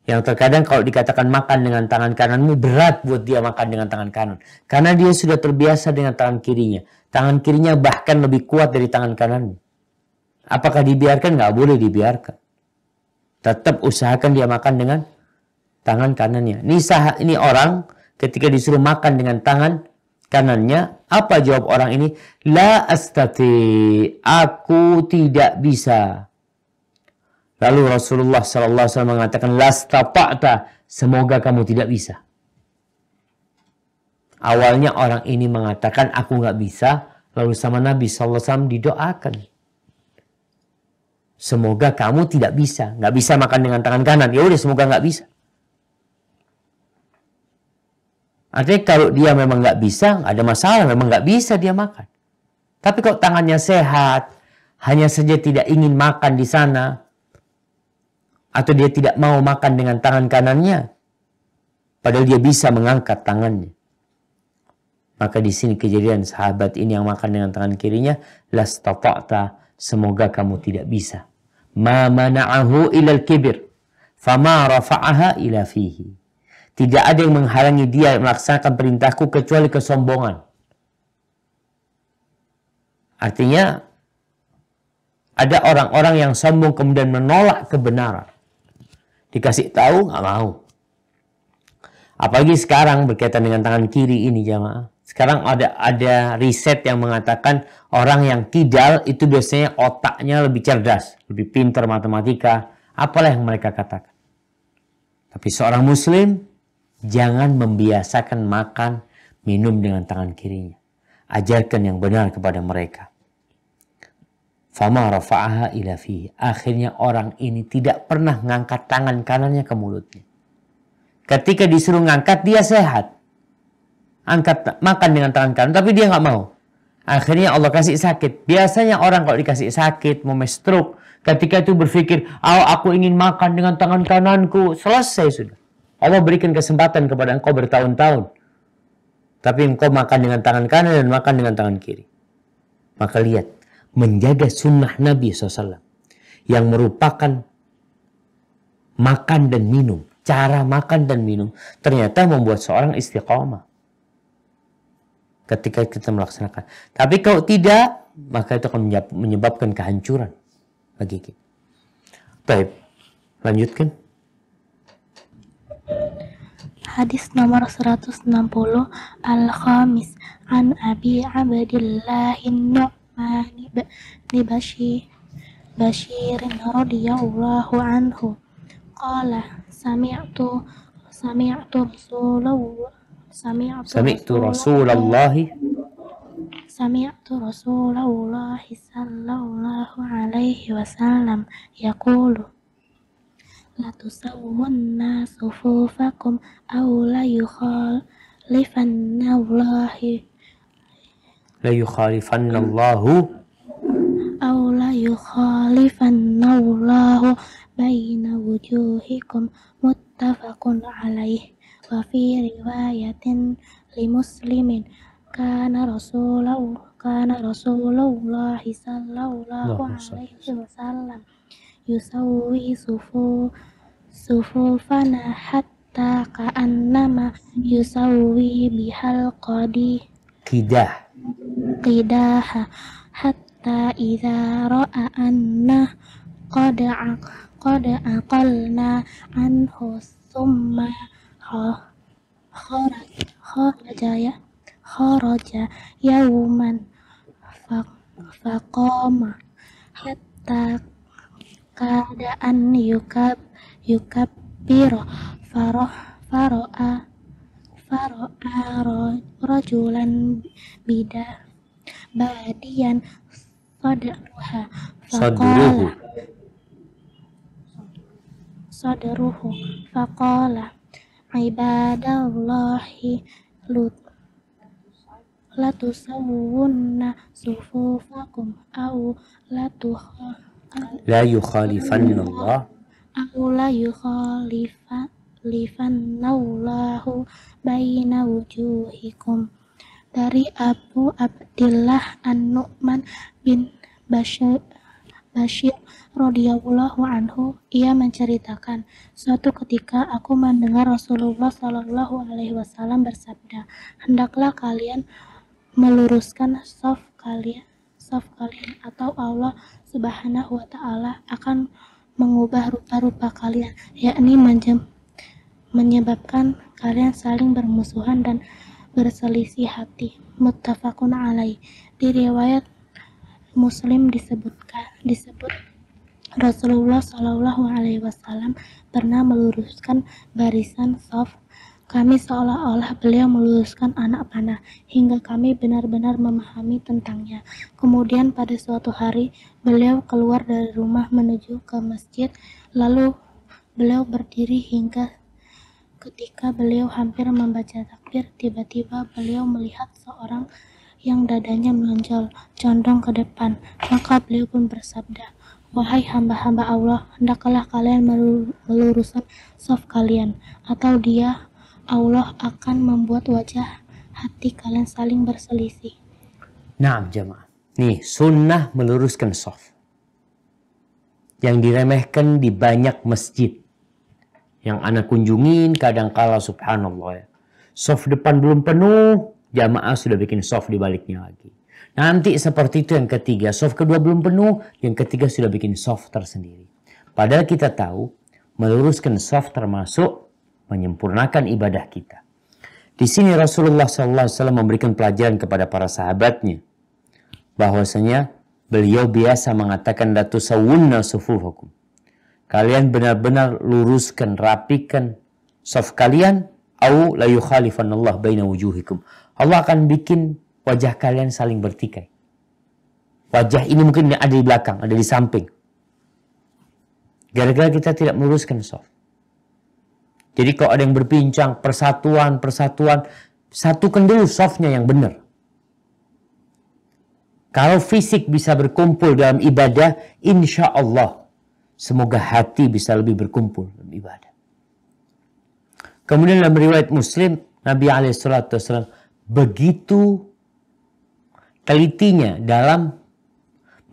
Yang terkadang kalau dikatakan makan dengan tangan kananmu, berat buat dia makan dengan tangan kanan. Karena dia sudah terbiasa dengan tangan kirinya. Tangan kirinya bahkan lebih kuat dari tangan kananmu. Apakah dibiarkan? Nggak boleh dibiarkan. Tetap usahakan dia makan dengan tangan kanannya. Ini orang ketika disuruh makan dengan tangan kanannya, apa jawab orang ini? La astati, aku tidak bisa. Lalu Rasulullah SAW mengatakan, lastata'ta, semoga kamu tidak bisa. Awalnya orang ini mengatakan, aku nggak bisa. Lalu sama Nabi SAW didoakan, semoga kamu tidak bisa. Nggak bisa makan dengan tangan kanan. Ya udah, semoga nggak bisa. Artinya kalau dia memang nggak bisa, nggak ada masalah. Memang nggak bisa dia makan. Tapi kalau tangannya sehat, hanya saja tidak ingin makan di sana, atau dia tidak mau makan dengan tangan kanannya, padahal dia bisa mengangkat tangannya. Maka di sini kejadian sahabat ini yang makan dengan tangan kirinya, lastata'ta, semoga kamu tidak bisa. Ma mana'ahu ilal kibir, fama rafa'aha ila fihi. Tidak ada yang menghalangi dia melaksanakan perintahku kecuali kesombongan. Artinya, ada orang-orang yang sombong kemudian menolak kebenaran. Dikasih tahu nggak mau. Apalagi sekarang berkaitan dengan tangan kiri ini jamaah. Sekarang ada riset yang mengatakan orang yang kidal itu biasanya otaknya lebih cerdas, lebih pintar matematika, apalah yang mereka katakan. Tapi seorang muslim jangan membiasakan makan, minum dengan tangan kirinya. Ajarkan yang benar kepada mereka. Fama rafa'aha ila fihi. Akhirnya orang ini tidak pernah ngangkat tangan kanannya ke mulutnya. Ketika disuruh ngangkat, dia sehat. Angkat, makan dengan tangan kanan, tapi dia nggak mau. Akhirnya Allah kasih sakit. Biasanya orang kalau dikasih sakit, mau stroke, ketika itu berpikir, aku ingin makan dengan tangan kananku. Selesai sudah. Allah berikan kesempatan kepada engkau bertahun-tahun. Tapi engkau makan dengan tangan kanan dan makan dengan tangan kiri. Maka lihat, menjaga sunnah Nabi SAW yang merupakan makan dan minum, cara makan dan minum ternyata membuat seorang istiqamah ketika kita melaksanakan. Tapi kalau tidak, maka itu akan menyebabkan kehancuran bagi kita. Baik, lanjutkan. Hadis nomor 160, Al-Khamis an Abi Abdillahin Nu'man bin Bashirin radhiyallahu anhu qala sami'tu Rasulullah sallallahu alaihi wasallam yaqulu la tusawwunna sufufakum aw la yukhalifannallahu baina wujuhikum muttafaqun alaih wa fi riwayatin li Muslimin kana Rasulullah sallallahu alaihi wasallam yusawwi sufufana hatta ka'annama yusawwi bihal qidaha hatta idza ra'a anna qad aqalna anhu summa kharaja yawman faqama hatta kadaan yukabbir faro'a rajulan badiyan sadruhu faqala ibadallahi la tusawwunna sufufakum aw la yukhalifannallahu baina wujuhikum. Dari Abu Abdillah An-Nu'man bin Bashir radhiyallahu anhu, ia menceritakan, suatu ketika aku mendengar Rasulullah Shallallahu alaihi wasallam bersabda, hendaklah kalian meluruskan saf kalian atau Allah Subhanahu wa taala akan mengubah rupa-rupa kalian, yakni menyebabkan kalian saling bermusuhan dan berselisih hati. Muttafaqun alaih. Di riwayat Muslim disebut Rasulullah Shallallahu alaihi wasallam pernah meluruskan barisan saf kami seolah-olah beliau meluruskan anak panah hingga kami benar-benar memahami tentangnya. Kemudian pada suatu hari beliau keluar dari rumah menuju ke masjid, lalu beliau berdiri hingga ketika beliau hampir membaca takbir, tiba-tiba beliau melihat seorang yang dadanya menonjol, condong ke depan. Maka beliau pun bersabda, wahai hamba-hamba Allah, hendaklah kalian meluruskan saf kalian, atau dia, Allah akan membuat wajah hati kalian saling berselisih. Nah, jamaah. Nih, sunnah meluruskan saf. Yang diremehkan di banyak masjid. Yang anak kunjungin kadang-kala subhanallah ya. Saf depan belum penuh, jamaah sudah bikin saf di baliknya lagi. Nanti seperti itu yang ketiga, saf kedua belum penuh, yang ketiga sudah bikin saf tersendiri. Padahal kita tahu, meluruskan saf termasuk menyempurnakan ibadah kita. Di sini Rasulullah SAW memberikan pelajaran kepada para sahabatnya, bahwasanya beliau biasa mengatakan la tusawwunna sufufakum. Kalian benar-benar luruskan, rapikan saf kalian, au la yukhalifannallah baina wujuhikum. Allah akan bikin wajah kalian saling bertikai. Wajah ini mungkin ada di belakang, ada di samping. Gara-gara kita tidak meluruskan saf. Jadi kalau ada yang berbincang persatuan, satukan dulu safnya yang benar. Kalau fisik bisa berkumpul dalam ibadah, insya Allah semoga hati bisa lebih berkumpul dalam ibadah. Kemudian dalam riwayat Muslim, Nabi SAW begitu telitinya dalam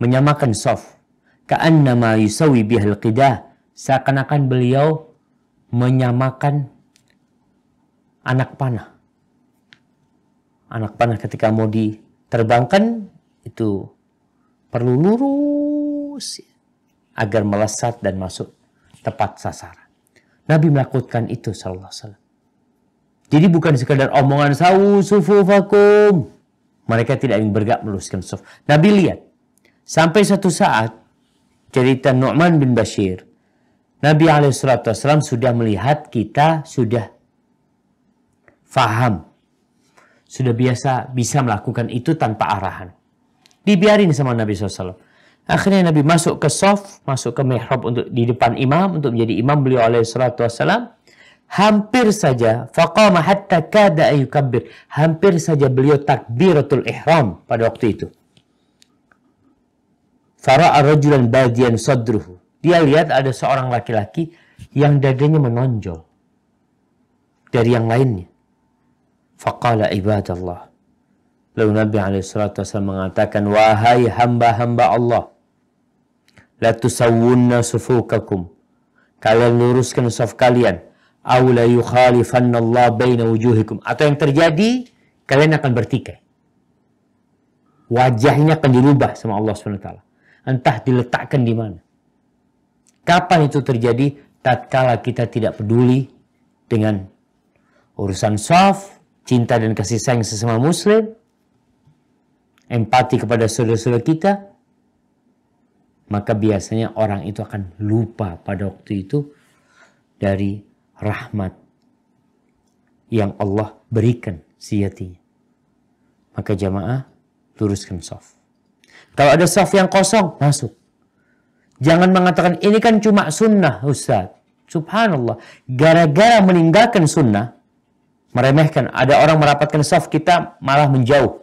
menyamakan saf. Ka'annama yusawi bihal qidah. Seakan-akan beliau menyamakan anak panah. Anak panah ketika mau diterbangkan itu perlu lurus agar melesat dan masuk tepat sasaran. Nabi melakukan itu sallallahu alaihi wasallam. Jadi bukan sekadar omongan sawu sufufakum. Mereka tidak ingin bergerak meluruskan saf. Nabi lihat sampai satu saat cerita Nu'man bin Bashir, Nabi SAW sudah melihat kita sudah faham, sudah bisa melakukan itu tanpa arahan. Dibiarin sama Nabi SAW. Akhirnya Nabi masuk ke saf, masuk ke mihrab untuk di depan imam, untuk menjadi imam beliau SAW. Hampir saja, faqama hatta kada ayukabbir. Hampir saja beliau takbiratul ihram pada waktu itu. Fara'a rajulan badiyan sadruhu. Dia lihat ada seorang laki-laki yang dadanya menonjol dari yang lainnya. Faqala ibadallah. Lalu Nabi SAW mengatakan, wahai hamba-hamba Allah, la tusawwunna sufukakum. Kalian luruskan saf kalian. Aw la yukhalifanna Allah baina wujuhikum. Atau yang terjadi, kalian akan bertikai. Wajahnya akan dirubah sama Allah SWT. Entah diletakkan di mana. Kapan itu terjadi? Tatkala kita tidak peduli dengan urusan saf, cinta dan kasih sayang sesama muslim, empati kepada saudara-saudara kita, maka biasanya orang itu akan lupa pada waktu itu dari rahmat yang Allah berikan sejatinya. Maka jamaah, luruskan saf. Kalau ada saf yang kosong, masuk. Jangan mengatakan, ini kan cuma sunnah, Ustaz. Subhanallah. Gara-gara meninggalkan sunnah, meremehkan. Ada orang merapatkan saf, kita malah menjauh.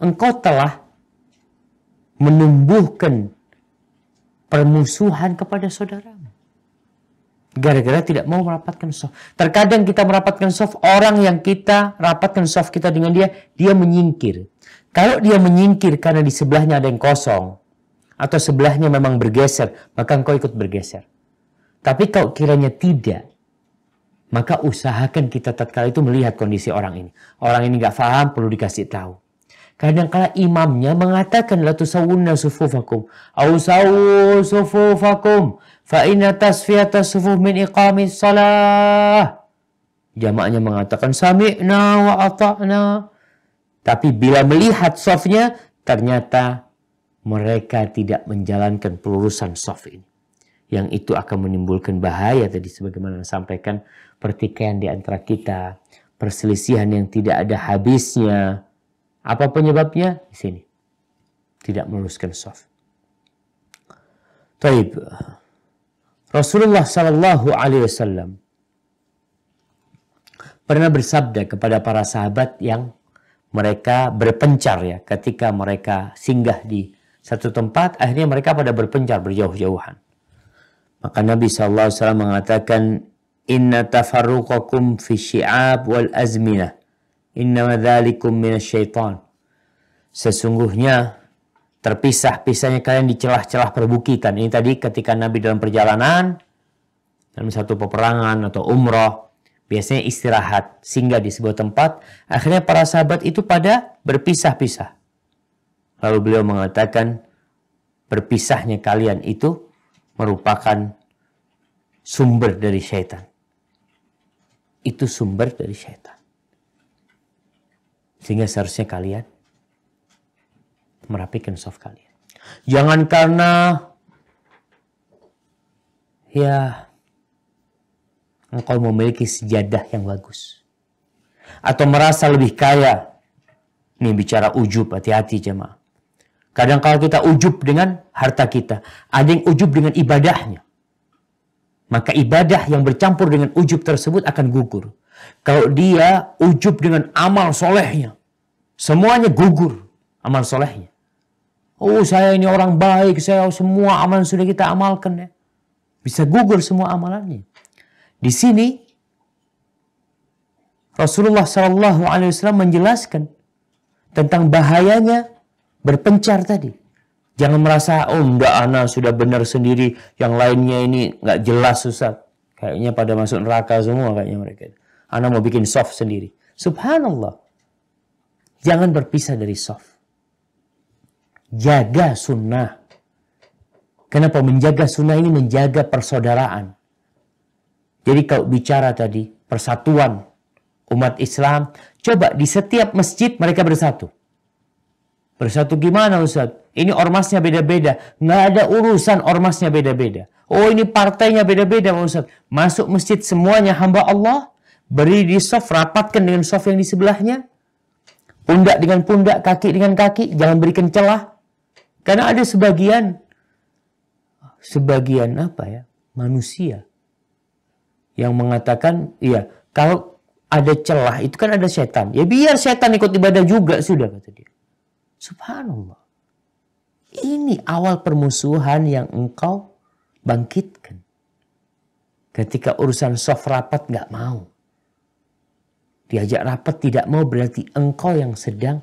Engkau telah menumbuhkan permusuhan kepada saudaramu. Gara-gara tidak mau merapatkan saf. Terkadang kita merapatkan saf, orang yang kita rapatkan saf kita dengan dia menyingkir. Kalau dia menyingkir karena di sebelahnya ada yang kosong, atau sebelahnya memang bergeser, maka engkau ikut bergeser. Tapi kalau kiranya tidak, maka usahakan kita tatkala itu melihat kondisi orang ini. Orang ini nggak paham, perlu dikasih tahu. Kadang-kala imamnya mengatakan la tusawwunna sufufakum aw sawu sufufakum fa inna tasfiyata sufuf min iqamis shalah. Jamaahnya mengatakan sami'na wa ata'na. Tapi bila melihat safnya, ternyata mereka tidak menjalankan pelurusan saf ini. Yang itu akan menimbulkan bahaya tadi sebagaimana disampaikan, pertikaian di antara kita, perselisihan yang tidak ada habisnya. Apa penyebabnya? Di sini. Tidak meluruskan saf. Taib. Rasulullah sallallahu alaihi wasallam pernah bersabda kepada para sahabat yang mereka berpencar ya, ketika mereka singgah di satu tempat, akhirnya mereka pada berpencar berjauh-jauhan. Maka Nabi SAW mengatakan, Inna tafarruqakum fi syi'ab wal azminah. Inna dzalikum minasyaitan. Sesungguhnya terpisah-pisahnya kalian di celah-celah perbukitan. Ini tadi ketika Nabi dalam perjalanan, dalam satu peperangan atau umrah, biasanya istirahat, singgah di sebuah tempat. Akhirnya para sahabat itu pada berpisah-pisah. Lalu beliau mengatakan, berpisahnya kalian itu merupakan sumber dari syaitan. Itu sumber dari syaitan. Sehingga seharusnya kalian merapikan shaf kalian. Jangan karena ya engkau memiliki sejadah yang bagus. Atau merasa lebih kaya. Ini bicara ujub, hati-hati jemaah. Kadang kalau kita ujub dengan harta kita. Ada yang ujub dengan ibadahnya. Maka ibadah yang bercampur dengan ujub tersebut akan gugur. Kalau dia ujub dengan amal solehnya. Semuanya gugur amal solehnya. Oh saya ini orang baik. Saya semua amal sudah kita amalkan ya. Bisa gugur semua amalannya. Di sini Rasulullah SAW menjelaskan tentang bahayanya berpencar tadi. Jangan merasa, oh enggak, ana sudah benar sendiri, yang lainnya ini enggak jelas Ustaz. Kayaknya pada masuk neraka semua kayaknya mereka. Ana mau bikin soft sendiri. Subhanallah. Jangan berpisah dari soft. Jaga sunnah. Kenapa menjaga sunnah ini? Menjaga persaudaraan. Jadi kalau bicara tadi persatuan umat Islam, coba di setiap masjid mereka bersatu. Bersatu gimana Ustaz? Ini ormasnya beda-beda. Nggak ada urusan ormasnya beda-beda. Oh ini partainya beda-beda Ustaz. Masuk masjid semuanya hamba Allah. Berdiri di sof, rapatkan dengan sof yang di sebelahnya. Pundak dengan pundak, kaki dengan kaki. Jangan berikan celah. Karena ada sebagian apa ya? Manusia. Yang mengatakan, iya, kalau ada celah itu kan ada setan. Ya biar setan ikut ibadah juga sudah kata dia. Subhanallah. Ini awal permusuhan yang engkau bangkitkan. Ketika urusan soft rapat nggak mau. Diajak rapat tidak mau berarti engkau yang sedang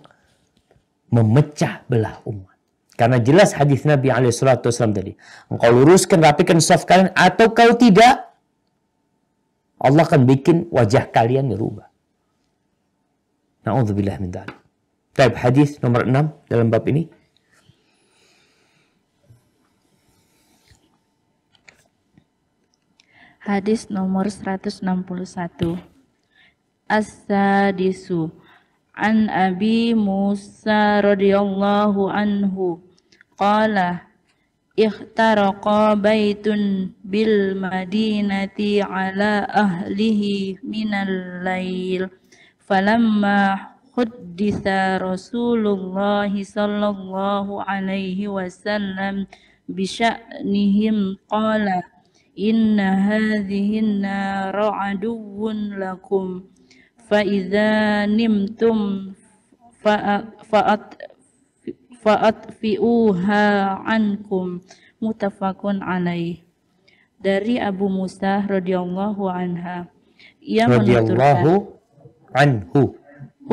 memecah belah umat. Karena jelas hadis Nabi SAW tadi. Engkau luruskan, rapikan soft kalian atau kau tidak. Allah akan bikin wajah kalian berubah. Na'udzubillah min dzalik. Baik, hadis nomor 6 dalam bab ini. Hadis nomor 161. As-sadisu an Abi Musa radhiyallahu anhu qala ikhtaraqa baitun bil madinati ala ahlihi minal lail falamma hudditha Rasulullah sallallahu alaihi wasallam bisya'nihim qala inna hadhihi an-nara aduwwun lakum fa idza nimtum fa'atfi'uha ankum muttafaqun alaih. Dari Abu Musa radhiyallahu anha, ia menuturkan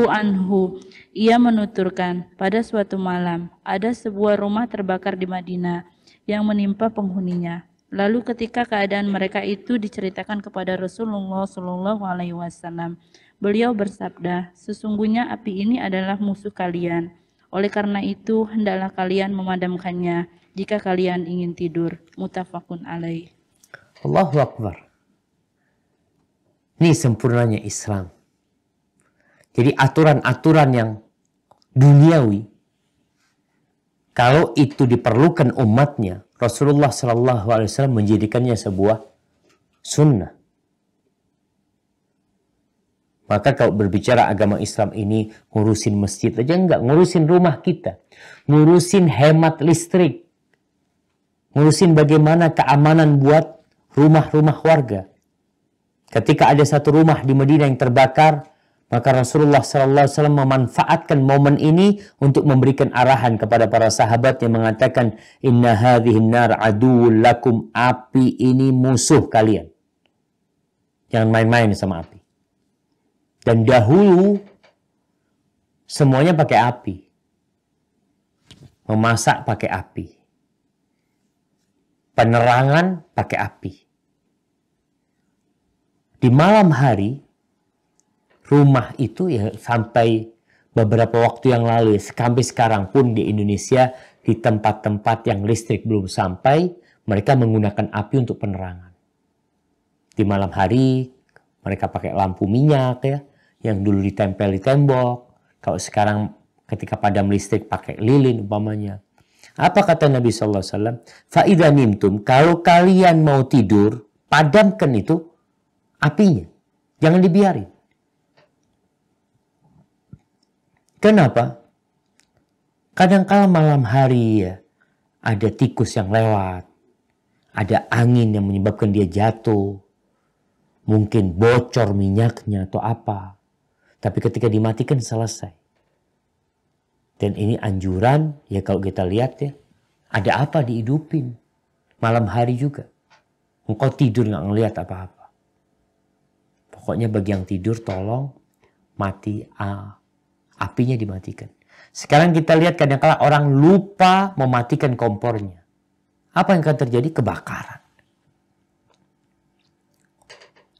anhu. Ia menuturkan, pada suatu malam ada sebuah rumah terbakar di Madinah yang menimpa penghuninya. Lalu ketika keadaan mereka itu diceritakan kepada Rasulullah Shallallahu Alaihi Wasallam, beliau bersabda, sesungguhnya api ini adalah musuh kalian. Oleh karena itu hendaklah kalian memadamkannya jika kalian ingin tidur. Muttafaqun alaih. Allahu Akbar. Ini sempurnanya Islam. Jadi aturan-aturan yang duniawi, kalau itu diperlukan umatnya, Rasulullah SAW menjadikannya sebuah sunnah. Maka kalau berbicara agama Islam ini ngurusin masjid aja enggak, ngurusin rumah kita, ngurusin hemat listrik, ngurusin bagaimana keamanan buat rumah-rumah warga. Ketika ada satu rumah di Madinah yang terbakar, maka Rasulullah SAW memanfaatkan momen ini untuk memberikan arahan kepada para sahabat yang mengatakan, Inna hadhihin nar aduwwul lakum, api ini musuh kalian. Jangan main-main sama api. Dan dahulu semuanya pakai api. Memasak pakai api. Penerangan pakai api. Di malam hari, rumah itu ya sampai beberapa waktu yang lalu, sampai sekarang pun di Indonesia, di tempat-tempat yang listrik belum sampai, mereka menggunakan api untuk penerangan. Di malam hari, mereka pakai lampu minyak ya, yang dulu ditempel di tembok. Kalau sekarang ketika padam listrik pakai lilin umpamanya. Apa kata Nabi SAW? Fa'idha nimtum, kalau kalian mau tidur, padamkan itu apinya. Jangan dibiarin. Kenapa? Kadang-kala malam hari ya, ada tikus yang lewat. Ada angin yang menyebabkan dia jatuh. Mungkin bocor minyaknya atau apa. Tapi ketika dimatikan selesai. Dan ini anjuran, ya kalau kita lihat ya, ada apa dihidupin. Malam hari juga. Engkau tidur nggak ngelihat apa-apa. Pokoknya bagi yang tidur tolong mati, apinya dimatikan. Sekarang kita lihat kadang-kala orang lupa mematikan kompornya. Apa yang akan terjadi? Kebakaran.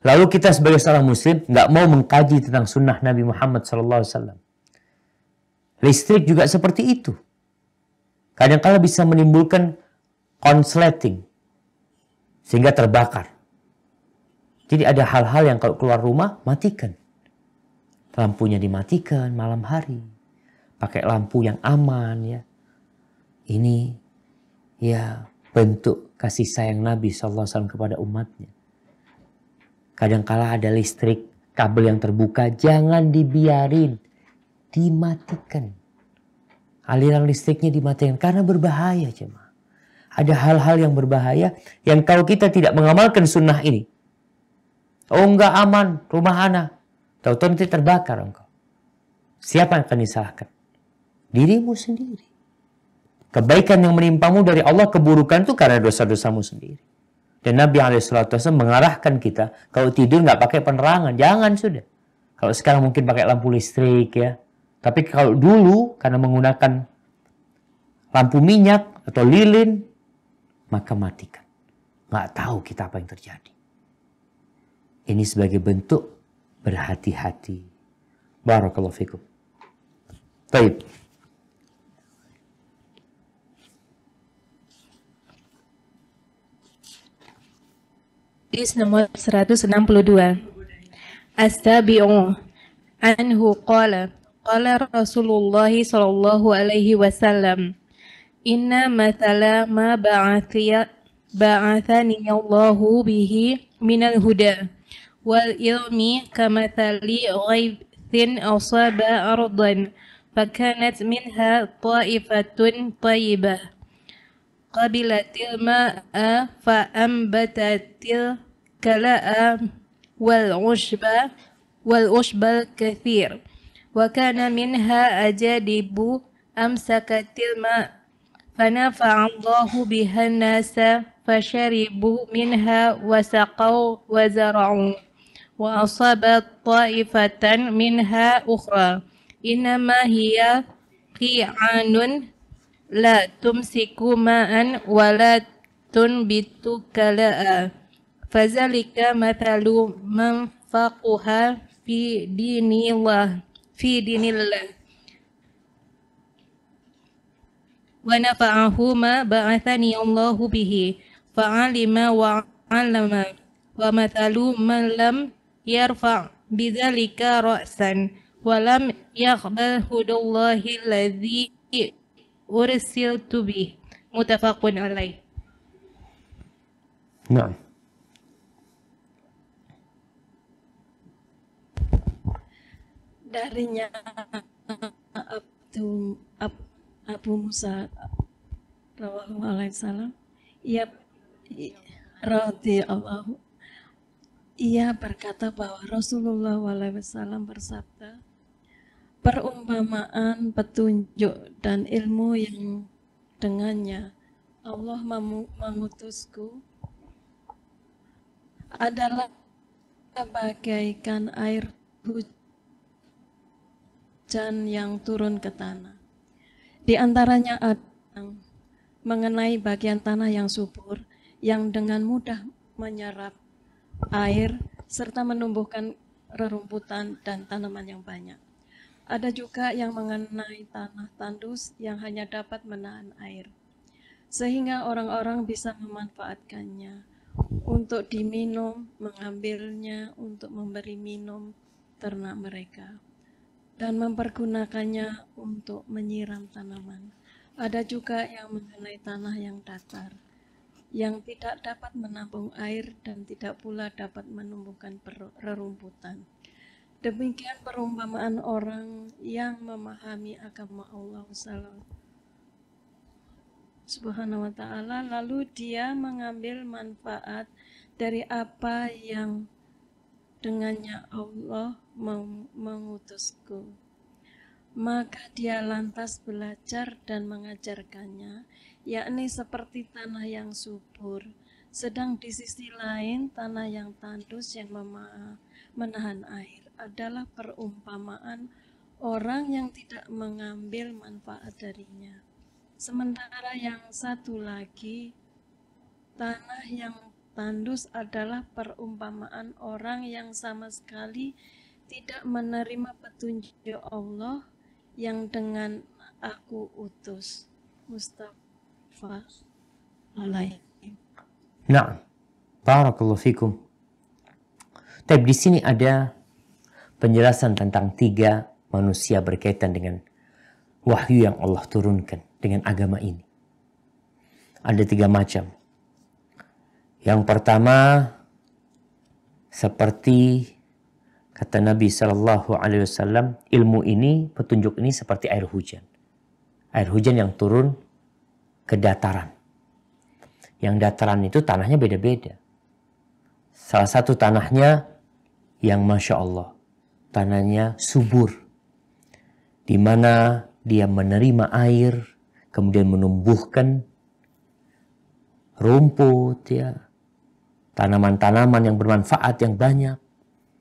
Lalu kita sebagai seorang muslim nggak mau mengkaji tentang sunnah Nabi Muhammad SAW. Listrik juga seperti itu. Kadang-kala bisa menimbulkan konsleting sehingga terbakar. Jadi ada hal-hal yang kalau keluar rumah matikan. Lampunya dimatikan malam hari. Pakai lampu yang aman ya. Ini ya bentuk kasih sayang Nabi SAW kepada umatnya. Kadangkala ada listrik, kabel yang terbuka, jangan dibiarin. Dimatikan. Aliran listriknya dimatikan karena berbahaya jemaah. Ada hal-hal yang berbahaya yang kalau kita tidak mengamalkan sunnah ini. Oh enggak aman, rumah anak. Tahu-tahu nanti terbakar engkau. Siapa yang akan disalahkan? Dirimu sendiri. Kebaikan yang menimpamu dari Allah, keburukan itu karena dosa-dosamu sendiri. Dan Nabi SAW mengarahkan kita, kalau tidur nggak pakai penerangan, jangan sudah. Kalau sekarang mungkin pakai lampu listrik ya. Tapi kalau dulu karena menggunakan lampu minyak atau lilin, maka matikan. Nggak tahu kita apa yang terjadi. Ini sebagai bentuk berhati-hati. Barakallahu fikum. Baik. Hadis nomor 162. As-sabi'u anhu qala Rasulullah sallallahu alaihi wasallam, inna mathala ma ba'athani Allahu bihi minal huda wal ilmi kamathali ghaithin asaba ardan fakanat minha ta'ifatun tayyibah qabilatil ma'a fa'ambatatil kala'a wal ushbal kathir wa kana minha ajadibu amsakatil ma' fanafa'allahu bihan nasa fasharibu minha wasaqaw wa zara'u وأصابت طائفة منها أخرى إنما هي قيعان لا تمسك ماء ولا تنبت كلاء فذلك مثل من فقه في دين الله ونفعه ما بعثني الله به فعلم وعلم ومثل من لم يرفع بذلك رأسا ولم يقبل هدى الله الذي أرسلت به متفق عليه. Nah, Darinya Abu Musa radhiyallahu alaihi wasallam, radhiyallahu, ia berkata bahwa Rasulullah SAW bersabda, perumpamaan, petunjuk, dan ilmu yang dengannya Allah mengutusku adalah bagaikan air hujan yang turun ke tanah. Di antaranya ada mengenai bagian tanah yang subur, yang dengan mudah menyerap air serta menumbuhkan rerumputan dan tanaman yang banyak. Ada juga yang mengenai tanah tandus yang hanya dapat menahan air, sehingga orang-orang bisa memanfaatkannya untuk diminum, mengambilnya untuk memberi minum ternak mereka, dan mempergunakannya untuk menyiram tanaman. Ada juga yang mengenai tanah yang datar, yang tidak dapat menampung air dan tidak pula dapat menumbuhkan rerumputan. Demikian perumpamaan orang yang memahami agama Allah Subhanahu wa ta'ala, lalu dia mengambil manfaat dari apa yang dengannya Allah mengutusku. Maka dia lantas belajar dan mengajarkannya, yakni seperti tanah yang subur, sedang di sisi lain tanah yang tandus yang menahan air adalah perumpamaan orang yang tidak mengambil manfaat darinya. Sementara yang satu lagi, tanah yang tandus adalah perumpamaan orang yang sama sekali tidak menerima petunjuk Allah yang dengan aku utus. Mustafa alaihi. nah, barakallahu fikum. Tapi di sini ada penjelasan tentang 3 manusia berkaitan dengan wahyu yang Allah turunkan dengan agama ini. Ada 3 macam. Yang pertama, seperti kata Nabi SAW, ilmu ini, petunjuk ini seperti air hujan. Air hujan yang turun ke dataran. Yang dataran itu tanahnya beda-beda. Salah satu tanahnya yang Masya Allah, tanahnya subur, di mana dia menerima air, kemudian menumbuhkan rumput, ya, tanaman-tanaman yang bermanfaat yang banyak.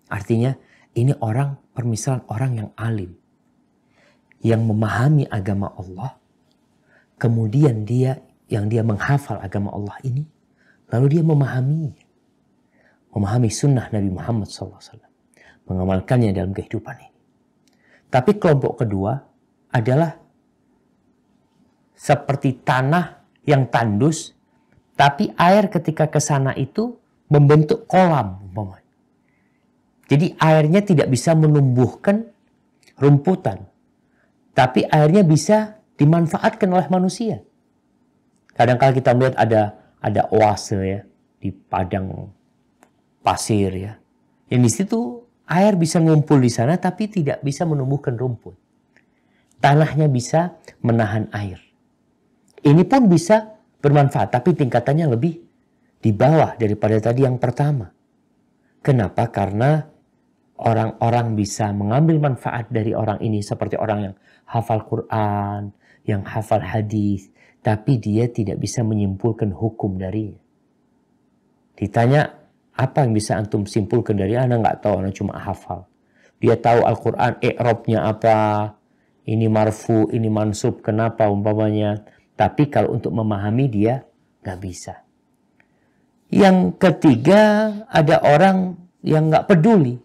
Artinya ini permisalan orang yang alim, yang memahami agama Allah, kemudian dia menghafal agama Allah ini, lalu dia memahami sunnah Nabi Muhammad SAW, mengamalkannya dalam kehidupan ini. Tapi kelompok kedua adalah seperti tanah yang tandus, tapi air ketika ke sana itu membentuk kolam. Jadi airnya tidak bisa menumbuhkan rumputan, tapi airnya bisa dimanfaatkan oleh manusia. Kadang-kadang kita melihat ada oase, ya, di padang pasir, ya. Yang di situ air bisa ngumpul di sana tapi tidak bisa menumbuhkan rumput. Tanahnya bisa menahan air. Ini pun bisa bermanfaat, tapi tingkatannya lebih di bawah daripada tadi yang pertama. Kenapa? Karena orang-orang bisa mengambil manfaat dari orang ini seperti orang yang hafal Quran, yang hafal hadis, tapi dia tidak bisa menyimpulkan hukum darinya. Ditanya, Apa yang bisa antum simpulkan dari anak? Nggak tahu, anak cuma hafal. Dia tahu Al-Quran, i'rabnya apa, ini marfu, ini mansub, kenapa umpamanya. Tapi kalau untuk memahami dia nggak bisa. Yang ketiga, ada orang yang nggak peduli.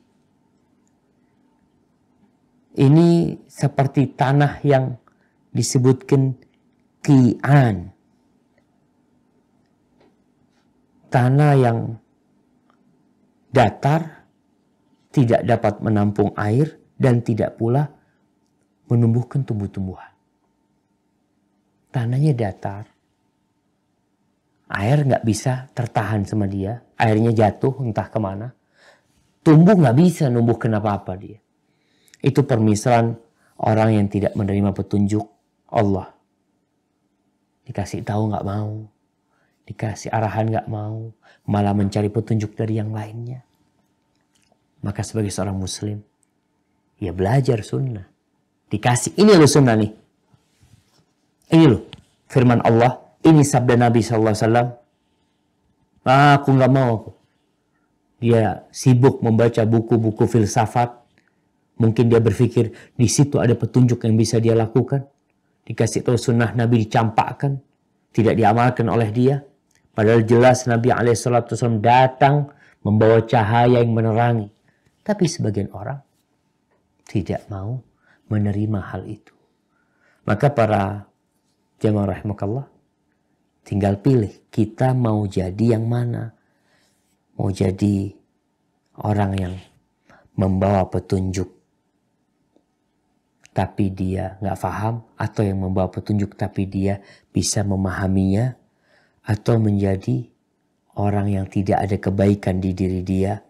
Ini seperti tanah yang disebutkan qi'an. Tanah yang datar, tidak dapat menampung air, dan tidak pula menumbuhkan tumbuh-tumbuhan. Tanahnya datar. Air nggak bisa tertahan sama dia. Airnya jatuh entah kemana. Tumbuh nggak bisa numbuhkan apa-apa dia. Itu permisalan orang yang tidak menerima petunjuk Allah. Dikasih tahu nggak mau. Dikasih arahan nggak mau. Malah mencari petunjuk dari yang lainnya. Maka sebagai seorang muslim, ya belajar sunnah. Dikasih, ini loh sunnah nih. Ini loh firman Allah. Ini sabda Nabi SAW. Aku nggak mau. Dia sibuk membaca buku-buku filsafat. Mungkin dia berpikir di situ ada petunjuk yang bisa dia lakukan. Dikasih tahu sunnah Nabi dicampakkan. Tidak diamalkan oleh dia. Padahal jelas Nabi SAW datang membawa cahaya yang menerangi. Tapi sebagian orang tidak mau menerima hal itu. Maka para jamaah rahimakallah, tinggal pilih kita mau jadi yang mana. Mau jadi orang yang membawa petunjuk tapi dia nggak paham, atau yang membawa petunjuk tapi dia bisa memahaminya, atau menjadi orang yang tidak ada kebaikan di diri dia,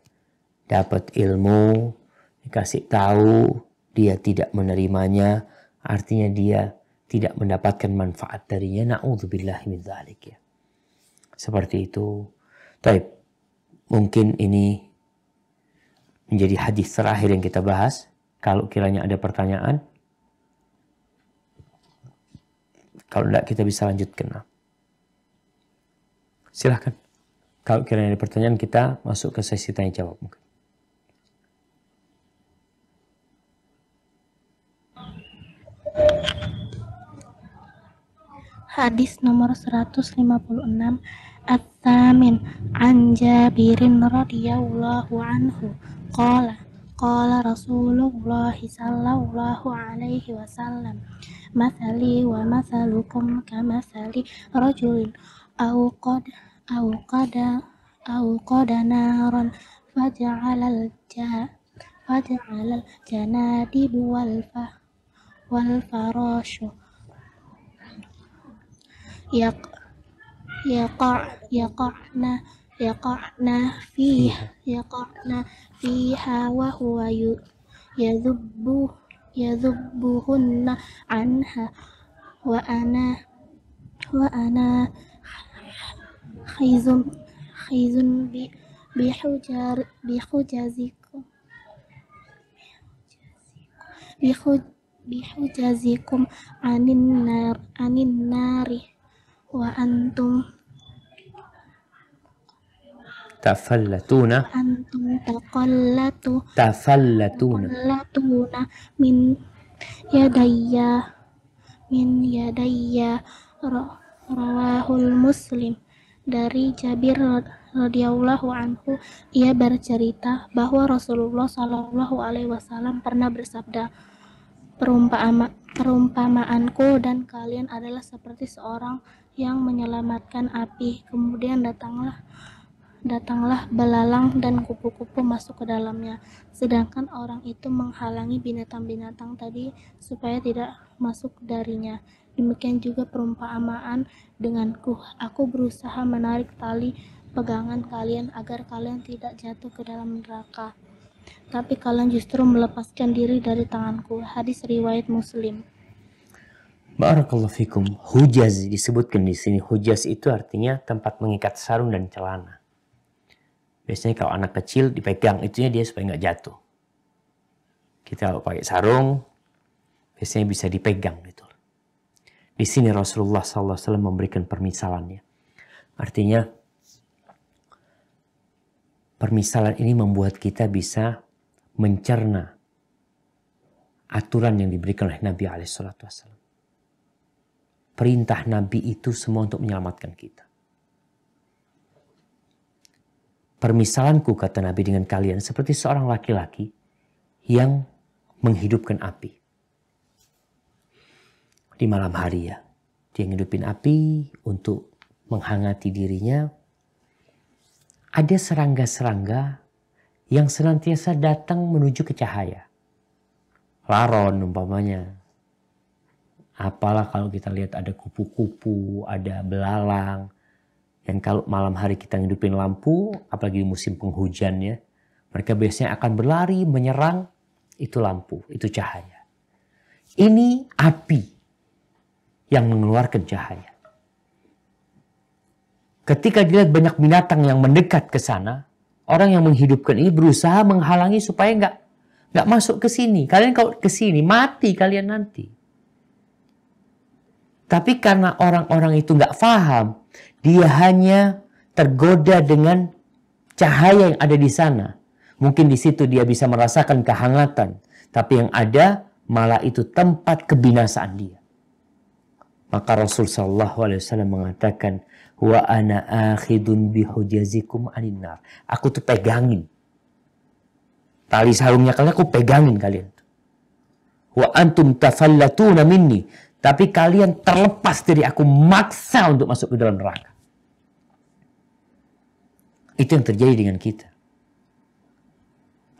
dapat ilmu, dikasih tahu, dia tidak menerimanya, artinya dia tidak mendapatkan manfaat darinya. Na'udzubillahi min dzalik ya. Seperti itu. Baik, mungkin ini menjadi hadis terakhir yang kita bahas. Kalau kiranya ada pertanyaan, kalau tidak kita bisa lanjutkan. Silahkan. Kalau kiranya ada pertanyaan, kita masuk ke sesi tanya jawab mungkin. Hadis nomor 156, At-Thamin an Jabirin radhiyallahu anhu qala Rasulullah sallallahu alaihi wasallam, mathali wa mathalukum kamathali rajulin qada naran faj'alal janadib wal farashu yaqa'na fiha wa huwa yadhubbuhunna anha wa ana khizun bihujazikum anin nari wa antum tafallatuna min yadayya rawahul Muslim. Dari Jabir radhiyallahu anhu, ia bercerita bahwa Rasulullah Shallallahu alaihi wasallam pernah bersabda, perumpamaanku dan kalian adalah seperti seorang yang menyelamatkan api, kemudian datanglah belalang dan kupu-kupu masuk ke dalamnya, sedangkan orang itu menghalangi binatang-binatang tadi supaya tidak masuk darinya. Demikian juga perumpamaan denganku. Aku berusaha menarik tali pegangan kalian agar kalian tidak jatuh ke dalam neraka, tapi kalian justru melepaskan diri dari tanganku. Hadis riwayat Muslim. Barakallahu fikum. Hujaz disebutkan di sini. Hujaz itu artinya tempat mengikat sarung dan celana. Biasanya kalau anak kecil dipegang itunya dia supaya nggak jatuh. Kita kalau pakai sarung biasanya bisa dipegang gitu. Di sini Rasulullah SAW memberikan permisalannya. Artinya Permisalan ini membuat kita bisa mencerna aturan yang diberikan oleh Nabi SAW. Perintah Nabi itu semua untuk menyelamatkan kita. Permisalanku, kata Nabi, dengan kalian seperti seorang laki-laki yang menghidupkan api. Di malam hari ya, dia ngidupin api untuk menghangati dirinya. Ada serangga-serangga yang senantiasa datang menuju ke cahaya. Laron umpamanya. Apalah kalau kita lihat ada kupu-kupu, ada belalang. Yang kalau malam hari kita ngidupin lampu, apalagi di musim penghujan ya, mereka biasanya akan berlari menyerang itu lampu, itu cahaya. Ini api yang mengeluarkan cahaya. Ketika dilihat banyak binatang yang mendekat ke sana, orang yang menghidupkan ini berusaha menghalangi supaya nggak masuk ke sini. Kalian kalau ke sini mati kalian nanti. Tapi karena orang-orang itu nggak paham, dia hanya tergoda dengan cahaya yang ada di sana. Mungkin di situ dia bisa merasakan kehangatan, tapi yang ada malah itu tempat kebinasaan dia. Maka Rasul sallallahu alaihi wasallam mengatakan, wa ana akhidun bihujazikum anin nar. Aku tuh pegangin tali sarungnya kalian, aku pegangin kalian. Wa antum tafallatuna minni. Tapi kalian terlepas dari aku, maksa untuk masuk ke dalam neraka. Itu yang terjadi dengan kita.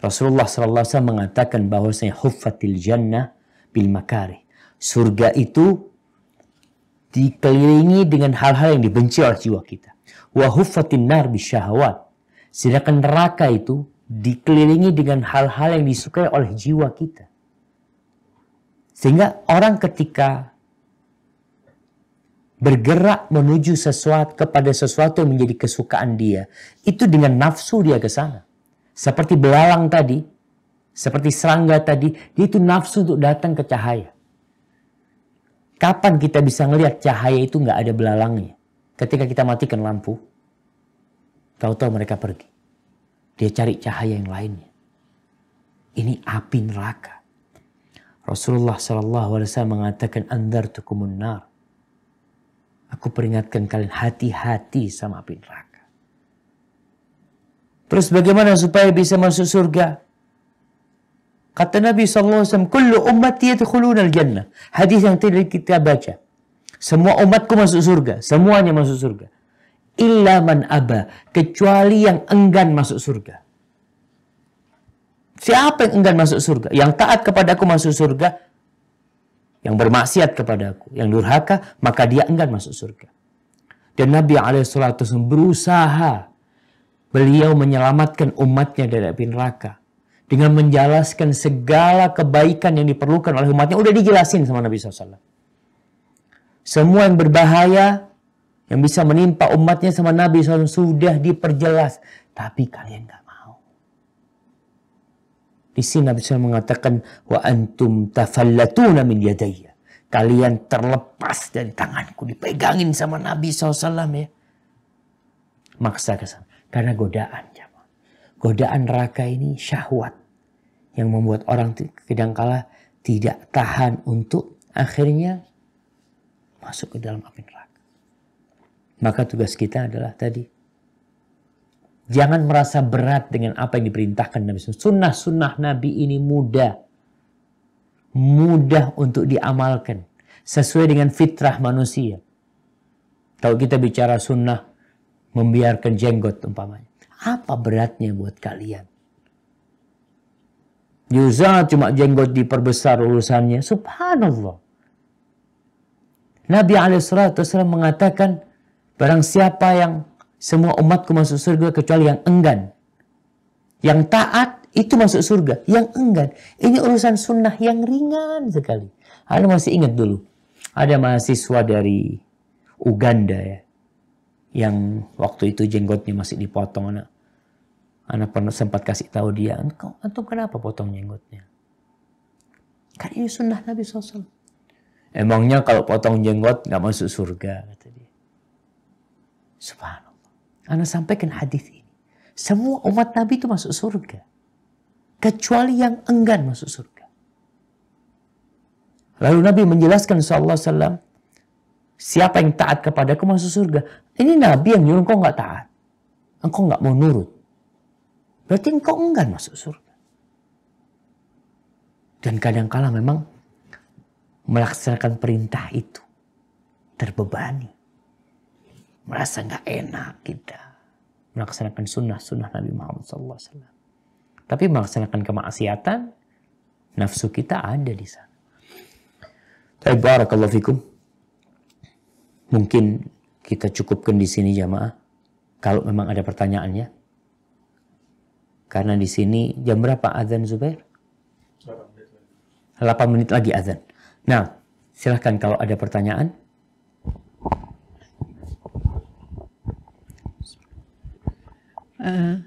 Rasulullah SAW mengatakan bahwasanya huffatil jannah bil makarih. Surga itu dikelilingi dengan hal-hal yang dibenci oleh jiwa kita. Wa huffatin nar bisyahawat. Sedangkan neraka itu dikelilingi dengan hal-hal yang disukai oleh jiwa kita. Sehingga orang ketika bergerak menuju kepada sesuatu yang menjadi kesukaan dia, itu dengan nafsu dia ke sana. Seperti belalang tadi, seperti serangga tadi, dia itu nafsu untuk datang ke cahaya. Kapan kita bisa ngelihat cahaya itu nggak ada belalangnya? Ketika kita matikan lampu, tahu-tahu mereka pergi. Dia cari cahaya yang lainnya. Ini api neraka. Rasulullah SAW mengatakan, andzartukumun nar. Aku peringatkan kalian, hati-hati sama api neraka. Terus bagaimana supaya bisa masuk surga? Kata Nabi SAW, kullu ummati yadkhuluna al-jannah. Hadis yang tadi kita baca. Semua umatku masuk surga. Semuanya masuk surga. Illa man aba. Kecuali yang enggan masuk surga. Siapa yang enggan masuk surga? Yang taat kepada aku masuk surga. Yang bermaksiat kepada aku, yang durhaka, maka dia enggan masuk surga. Dan Nabi SAW berusaha. Beliau menyelamatkan umatnya dari api neraka. Dengan menjelaskan segala kebaikan yang diperlukan oleh umatnya. Udah dijelasin sama Nabi SAW. Semua yang berbahaya, yang bisa menimpa umatnya sama Nabi SAW sudah diperjelas. Tapi kalian gak mau. Di sini Nabi SAW mengatakan, wa antum tafallatuna min yadayya. Kalian terlepas dari tanganku, dipegangin sama Nabi SAW ya. Maksa ke sana. Karena godaan. Godaan neraka ini syahwat. Yang membuat orang kadangkala tidak tahan untuk akhirnya masuk ke dalam api neraka. Maka tugas kita adalah tadi. Jangan merasa berat dengan apa yang diperintahkan Nabi SAW. Sunnah-sunnah Nabi ini mudah. Mudah untuk diamalkan. Sesuai dengan fitrah manusia. Kalau kita bicara sunnah, membiarkan jenggot umpamanya. Apa beratnya buat kalian? Yuza cuma jenggot diperbesar urusannya. Subhanallah. Nabi SAW mengatakan, barang siapa yang semua umatku masuk surga kecuali yang enggan. Yang taat itu masuk surga. Yang enggan. Ini urusan sunnah yang ringan sekali. Anda masih ingat dulu. Ada mahasiswa dari Uganda ya. Yang waktu itu jenggotnya masih dipotong. Anak pernah sempat kasih tahu dia. Antum kenapa potong jenggotnya? Kan ini sunnah Nabi SAW. Emangnya kalau potong jenggot gak masuk surga? Kata dia. Subhanallah. Anak sampaikan hadis ini. Semua umat Nabi itu masuk surga. Kecuali yang enggan masuk surga. Lalu Nabi menjelaskan SAW, siapa yang taat kepadaku masuk surga. Ini Nabi yang nyuruh engkau nggak taat. Engkau nggak mau nurut. Berarti engkau enggan masuk surga. Dan kadangkala memang melaksanakan perintah itu terbebani. Merasa nggak enak kita melaksanakan sunnah Nabi Muhammad SAW. Tapi melaksanakan kemaksiatan, nafsu kita ada di sana. Barakallahu fikum. Mungkin kita cukupkan di sini jamaah. Kalau memang ada pertanyaannya. Karena di sini jam berapa azan Zubair? 8 menit lagi azan. Nah, silahkan kalau ada pertanyaan.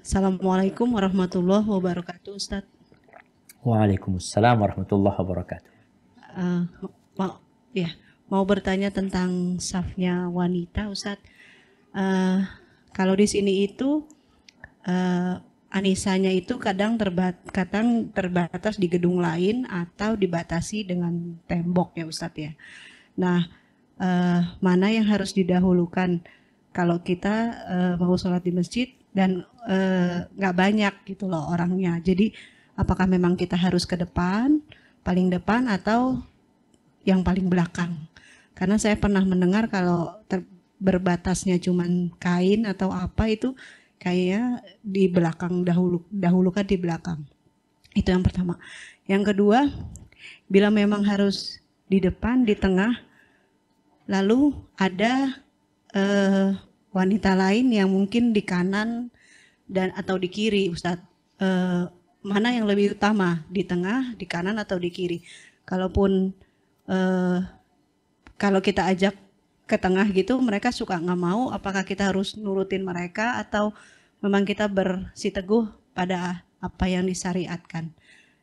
Assalamualaikum warahmatullahi wabarakatuh, Ustaz. Waalaikumsalam warahmatullahi wabarakatuh. Mau bertanya tentang safnya wanita, Ustaz. Kalau di sini itu anisanya itu kadang terbatas di gedung lain atau dibatasi dengan tembok ya, Ustaz ya. Nah, mana yang harus didahulukan kalau kita mau sholat di masjid dan nggak banyak gitu loh orangnya. Jadi apakah memang kita harus ke depan, paling depan atau yang paling belakang? Karena saya pernah mendengar kalau berbatasnya cuman kain atau apa itu kayak di belakang dahulukan di belakang. Itu yang pertama. Yang kedua, bila memang harus di depan, di tengah, lalu ada wanita lain yang mungkin di kanan dan atau di kiri, Ustadz, mana yang lebih utama, di tengah, di kanan atau di kiri? Kalaupun kalau kita ajak ke tengah gitu, mereka suka nggak mau, apakah kita harus nurutin mereka atau memang kita bersiteguh pada apa yang disyariatkan?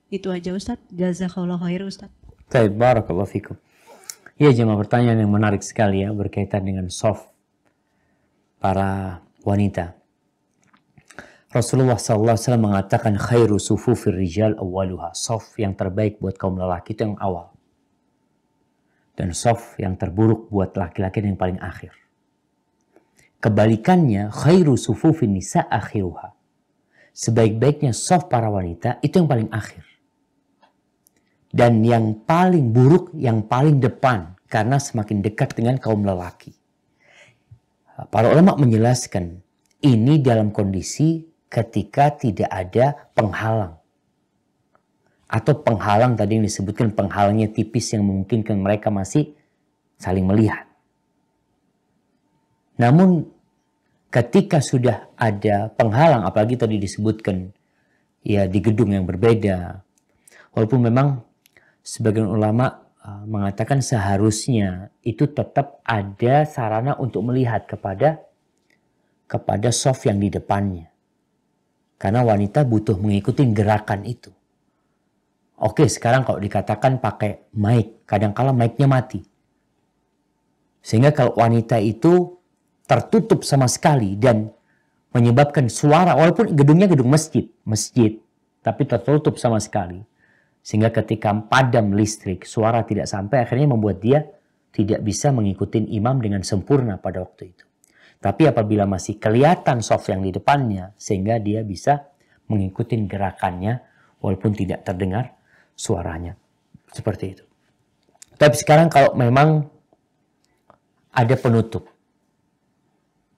Itu aja Ustadz. Jazakallahu khair Ustadz. Baik, barakallahu fikum. Ya jemaah, pertanyaan yang menarik sekali ya berkaitan dengan shaf para wanita. Rasulullah SAW mengatakan khairu sufufir rijal awwaluha. Shaf yang terbaik buat kaum lelaki itu yang awal. Dan shaf yang terburuk buat laki-laki yang paling akhir. Kebalikannya, khairu sufufin nisa akhiruha. Sebaik-baiknya shaf para wanita itu yang paling akhir. Dan yang paling buruk yang paling depan karena semakin dekat dengan kaum lelaki. Para ulama menjelaskan ini dalam kondisi ketika tidak ada penghalang. Atau penghalang tadi yang disebutkan penghalangnya tipis yang memungkinkan mereka masih saling melihat. Namun ketika sudah ada penghalang, apalagi tadi disebutkan ya di gedung yang berbeda, walaupun memang sebagian ulama mengatakan seharusnya itu tetap ada sarana untuk melihat kepada shaf yang di depannya. Karena wanita butuh mengikuti gerakan itu. Oke, sekarang kalau dikatakan pakai mic, kadang-kala mic-nya mati. Sehingga kalau wanita itu tertutup sama sekali dan menyebabkan suara, walaupun gedungnya gedung masjid, tapi tertutup sama sekali. Sehingga ketika padam listrik, suara tidak sampai, akhirnya membuat dia tidak bisa mengikuti imam dengan sempurna pada waktu itu. Tapi apabila masih kelihatan shaf yang di depannya, sehingga dia bisa mengikuti gerakannya, walaupun tidak terdengar suaranya. Seperti itu. Tapi sekarang kalau memang ada penutup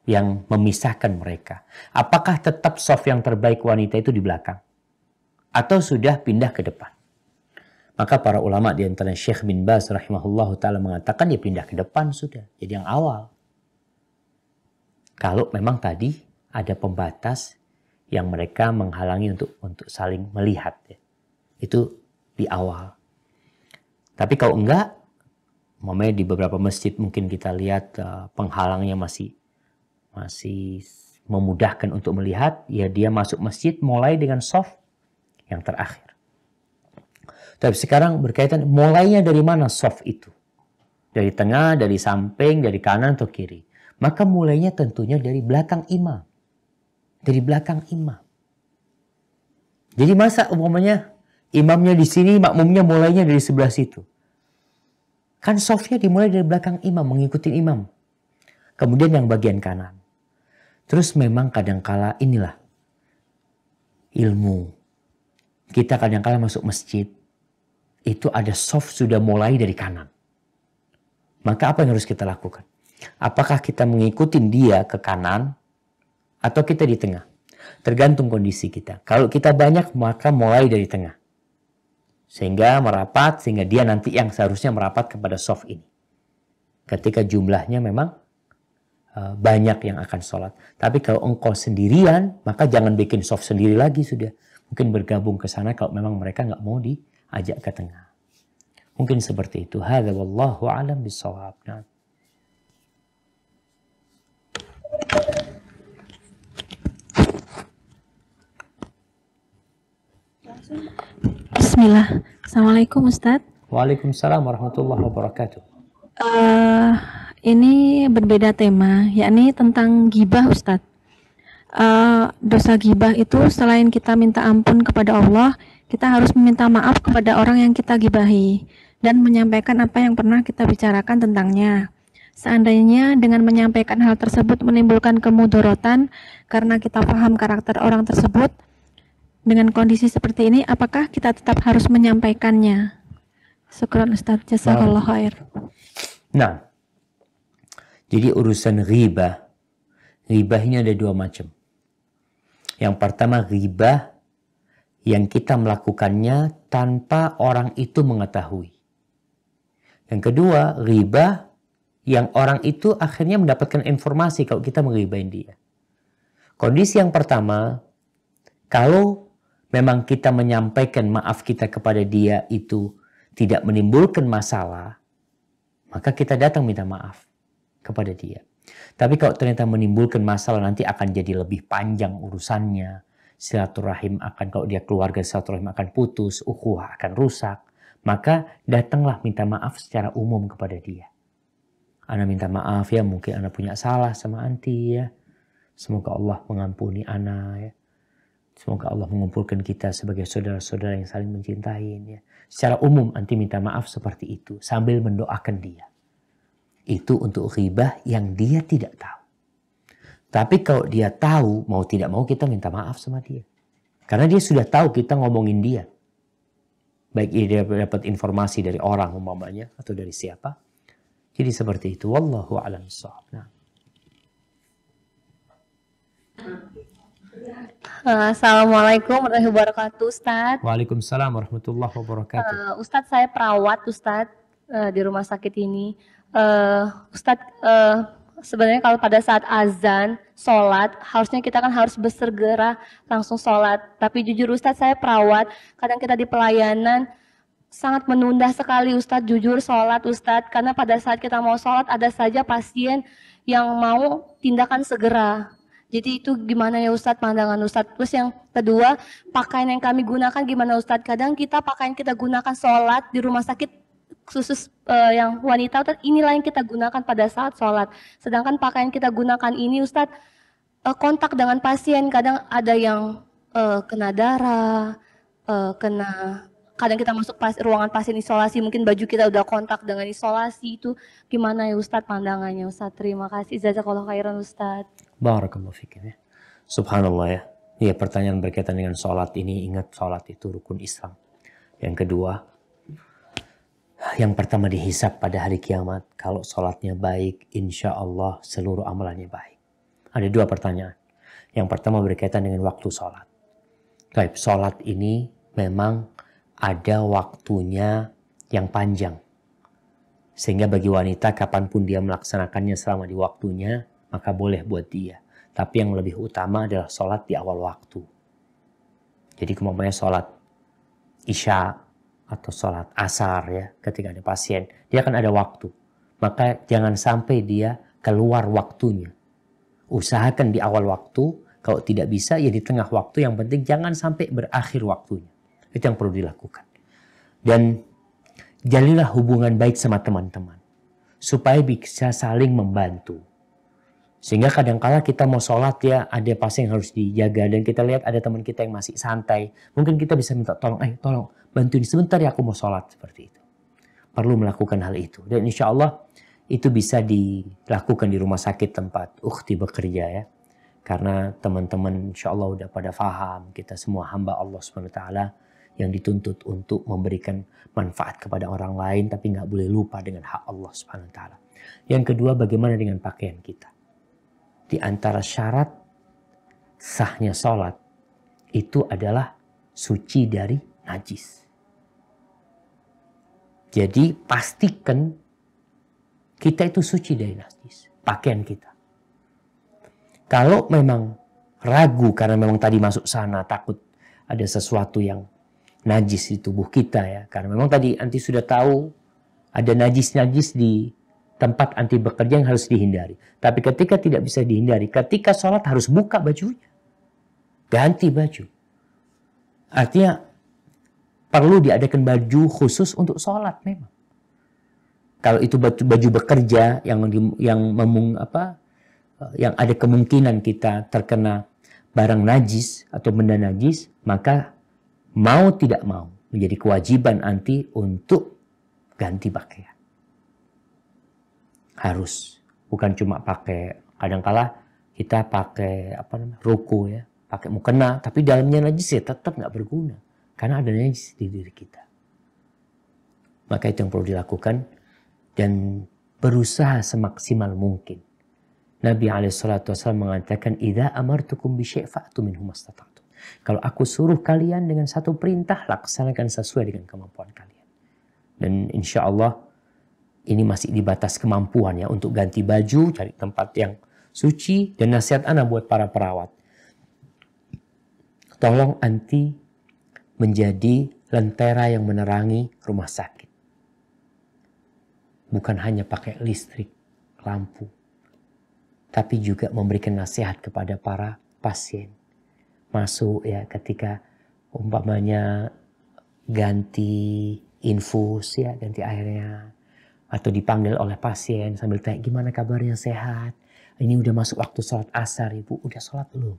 yang memisahkan mereka, apakah tetap shaf yang terbaik wanita itu di belakang? Atau sudah pindah ke depan? Maka para ulama di antara Syekh bin Baz rahimahullahu ta'ala mengatakan ya pindah ke depan sudah. Jadi yang awal. Kalau memang tadi ada pembatas yang mereka menghalangi untuk saling melihat. Ya. Itu di awal. Tapi kalau enggak, mamanya di beberapa masjid mungkin kita lihat penghalangnya masih memudahkan untuk melihat. Ya dia masuk masjid mulai dengan shaf yang terakhir. Tapi sekarang berkaitan mulainya dari mana shaf itu? Dari tengah, dari samping, dari kanan atau kiri? Maka mulainya tentunya dari belakang imam. dari belakang imam. Jadi masa umpamanya imamnya di sini, makmumnya mulainya dari sebelah situ. Kan softnya dimulai dari belakang imam, mengikuti imam. Kemudian yang bagian kanan. Terus memang kadangkala inilah ilmu. Kita kadangkala masuk masjid, itu ada soft sudah mulai dari kanan. Maka apa yang harus kita lakukan? Apakah kita mengikuti dia ke kanan atau kita di tengah? Tergantung kondisi kita. Kalau kita banyak maka mulai dari tengah. Sehingga merapat, sehingga dia nanti yang seharusnya merapat kepada soft ini. Ketika jumlahnya memang banyak yang akan sholat. Tapi kalau engkau sendirian, maka jangan bikin soft sendiri lagi sudah. Mungkin bergabung ke sana kalau memang mereka nggak mau diajak ke tengah. Mungkin seperti itu. Hadza wallahu a'lam bishawab. Nah. Bismillah. Assalamualaikum Ustadz. Waalaikumsalam warahmatullahi wabarakatuh. Ini berbeda tema, yakni tentang ghibah Ustadz. Dosa ghibah itu selain kita minta ampun kepada Allah, kita harus meminta maaf kepada orang yang kita gibahi dan menyampaikan apa yang pernah kita bicarakan tentangnya. Seandainya dengan menyampaikan hal tersebut menimbulkan kemudorotan karena kita paham karakter orang tersebut, dengan kondisi seperti ini, apakah kita tetap harus menyampaikannya? Syukran Ustaz, jazakallahu khair. Nah, jadi urusan ghibah. Ghibah ini ada dua macam. Yang pertama ghibah yang kita melakukannya tanpa orang itu mengetahui. Yang kedua ghibah yang orang itu akhirnya mendapatkan informasi kalau kita menghibahin dia. Kondisi yang pertama, kalau memang kita menyampaikan maaf kita kepada dia itu tidak menimbulkan masalah, maka kita datang minta maaf kepada dia. Tapi kalau ternyata menimbulkan masalah, nanti akan jadi lebih panjang urusannya. Silaturahim akan, kalau dia keluarga, silaturahim akan putus, ukhuwah akan rusak. Maka datanglah minta maaf secara umum kepada dia. Ana minta maaf ya, mungkin ana punya salah sama anti ya. Semoga Allah mengampuni ana ya. Semoga Allah mengumpulkan kita sebagai saudara-saudara yang saling mencintai ya. Secara umum anti minta maaf seperti itu sambil mendoakan dia. Itu untuk ghibah yang dia tidak tahu. Tapi kalau dia tahu, mau tidak mau kita minta maaf sama dia. Karena dia sudah tahu kita ngomongin dia. Baik dia dapat informasi dari orang umpamanya atau dari siapa. Jadi seperti itu. Wallahu a'lam bishawab. Nah. Assalamualaikum warahmatullahi wabarakatuh, Ustadz. Waalaikumsalam warahmatullahi wabarakatuh. Ustadz, saya perawat, Ustadz, di rumah sakit ini. Ustadz, sebenarnya kalau pada saat azan, sholat, harusnya kita kan harus bersegera langsung sholat. Tapi jujur Ustadz, saya perawat, kadang kita di pelayanan sangat menunda sekali Ustadz, jujur sholat Ustadz. Karena pada saat kita mau sholat, ada saja pasien yang mau tindakan segera. Jadi itu gimana ya Ustadz, pandangan Ustadz. Terus yang kedua, pakaian yang kami gunakan gimana Ustadz. Kadang pakaian kita gunakan sholat di rumah sakit, khusus yang wanita, Ustadz, inilah yang kita gunakan pada saat sholat. Sedangkan pakaian kita gunakan ini Ustadz, kontak dengan pasien. Kadang ada yang kena darah, kadang kita masuk ruangan pasien isolasi, mungkin baju kita udah kontak dengan isolasi. Itu gimana ya Ustadz pandangannya Ustadz. Terima kasih, jazakallahu khairan Ustadz. Barakallahu fikum ya. Subhanallah ya. Iya, pertanyaan berkaitan dengan sholat ini, ingat sholat itu rukun Islam. Yang kedua, yang pertama dihisab pada hari kiamat. Kalau sholatnya baik, insya Allah seluruh amalannya baik. Ada dua pertanyaan. Yang pertama berkaitan dengan waktu sholat. Baik, sholat ini memang ada waktunya yang panjang. Sehingga bagi wanita kapanpun dia melaksanakannya selama di waktunya, maka boleh buat dia. Tapi yang lebih utama adalah sholat di awal waktu. Jadi kemampuannya sholat isya atau sholat asar ya, ketika ada pasien, dia akan ada waktu. Maka jangan sampai dia keluar waktunya. Usahakan di awal waktu, kalau tidak bisa ya di tengah waktu, yang penting jangan sampai berakhir waktunya. Itu yang perlu dilakukan. Dan jalinlah hubungan baik sama teman-teman. Supaya bisa saling membantu. Sehingga kadang-kala kita mau sholat ya, ada pasien yang harus dijaga. Dan kita lihat ada teman kita yang masih santai. Mungkin kita bisa minta tolong, tolong bantuin sebentar ya, aku mau sholat. Seperti itu. Perlu melakukan hal itu. Dan insya Allah itu bisa dilakukan di rumah sakit tempat ukhti bekerja ya. Karena teman-teman insya Allah udah pada faham. Kita semua hamba Allah SWT yang dituntut untuk memberikan manfaat kepada orang lain. Tapi nggak boleh lupa dengan hak Allah SWT. Yang kedua, bagaimana dengan pakaian kita? Di antara syarat sahnya sholat itu adalah suci dari najis. Jadi pastikan kita itu suci dari najis, pakaian kita. Kalau memang ragu karena memang tadi masuk sana takut ada sesuatu yang najis di tubuh kita ya. Karena memang tadi anti sudah tahu ada najis-najis di tempat anti bekerja yang harus dihindari. Tapi ketika tidak bisa dihindari, ketika sholat harus buka bajunya. Ganti baju. Artinya perlu diadakan baju khusus untuk sholat memang. Kalau itu baju bekerja yang ada kemungkinan kita terkena barang najis atau benda najis, maka mau tidak mau menjadi kewajiban anti untuk ganti pakaian. Harus, bukan cuma pakai, kadang-kala kita pakai ruku ya, pakai mukena, tapi dalamnya najis ya tetap nggak berguna karena ada najis di diri kita. Maka itu yang perlu dilakukan dan berusaha semaksimal mungkin. Nabi SAW mengatakan, "Idza amartukum bi syai' fa'tu minhu mastata'tum." Kalau aku suruh kalian dengan satu perintah, laksanakan sesuai dengan kemampuan kalian. Dan insya Allah ini masih di batas kemampuan ya untuk ganti baju, cari tempat yang suci. Dan nasihat ana buat para perawat. Tolong anti menjadi lentera yang menerangi rumah sakit. Bukan hanya pakai listrik, lampu. Tapi juga memberikan nasihat kepada para pasien. Masuk ya ketika umpamanya ganti infus ya, ganti airnya. Atau dipanggil oleh pasien sambil tanya, gimana kabarnya, sehat? Ini udah masuk waktu sholat asar, ibu. Udah sholat belum?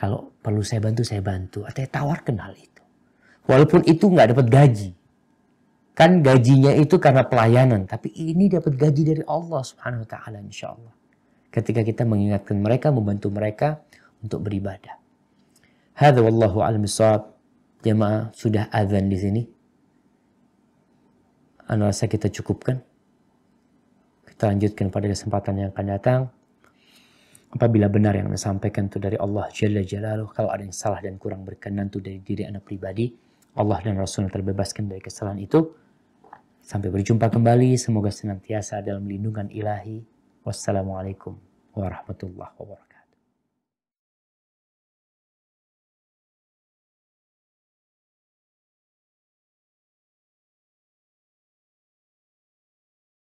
Kalau perlu saya bantu. Atau tawarkan hal itu. Walaupun itu nggak dapat gaji. Kan gajinya itu karena pelayanan. Tapi ini dapat gaji dari Allah Subhanahu Wa Taala insya Allah. Ketika kita mengingatkan mereka, membantu mereka untuk beribadah. Hadza wallahu a'lam bishawab. Jemaah, sudah azan di sini. Anda rasa kita cukupkan. Kita lanjutkan pada kesempatan yang akan datang. Apabila benar yang Anda sampaikan itu dari Allah Jalla Jalaluh. Kalau ada yang salah dan kurang berkenan itu dari diri Anda pribadi. Allah dan Rasulnya terbebaskan dari kesalahan itu. Sampai berjumpa kembali. Semoga senantiasa dalam lindungan ilahi. Wassalamualaikum warahmatullahi wabarakatuh.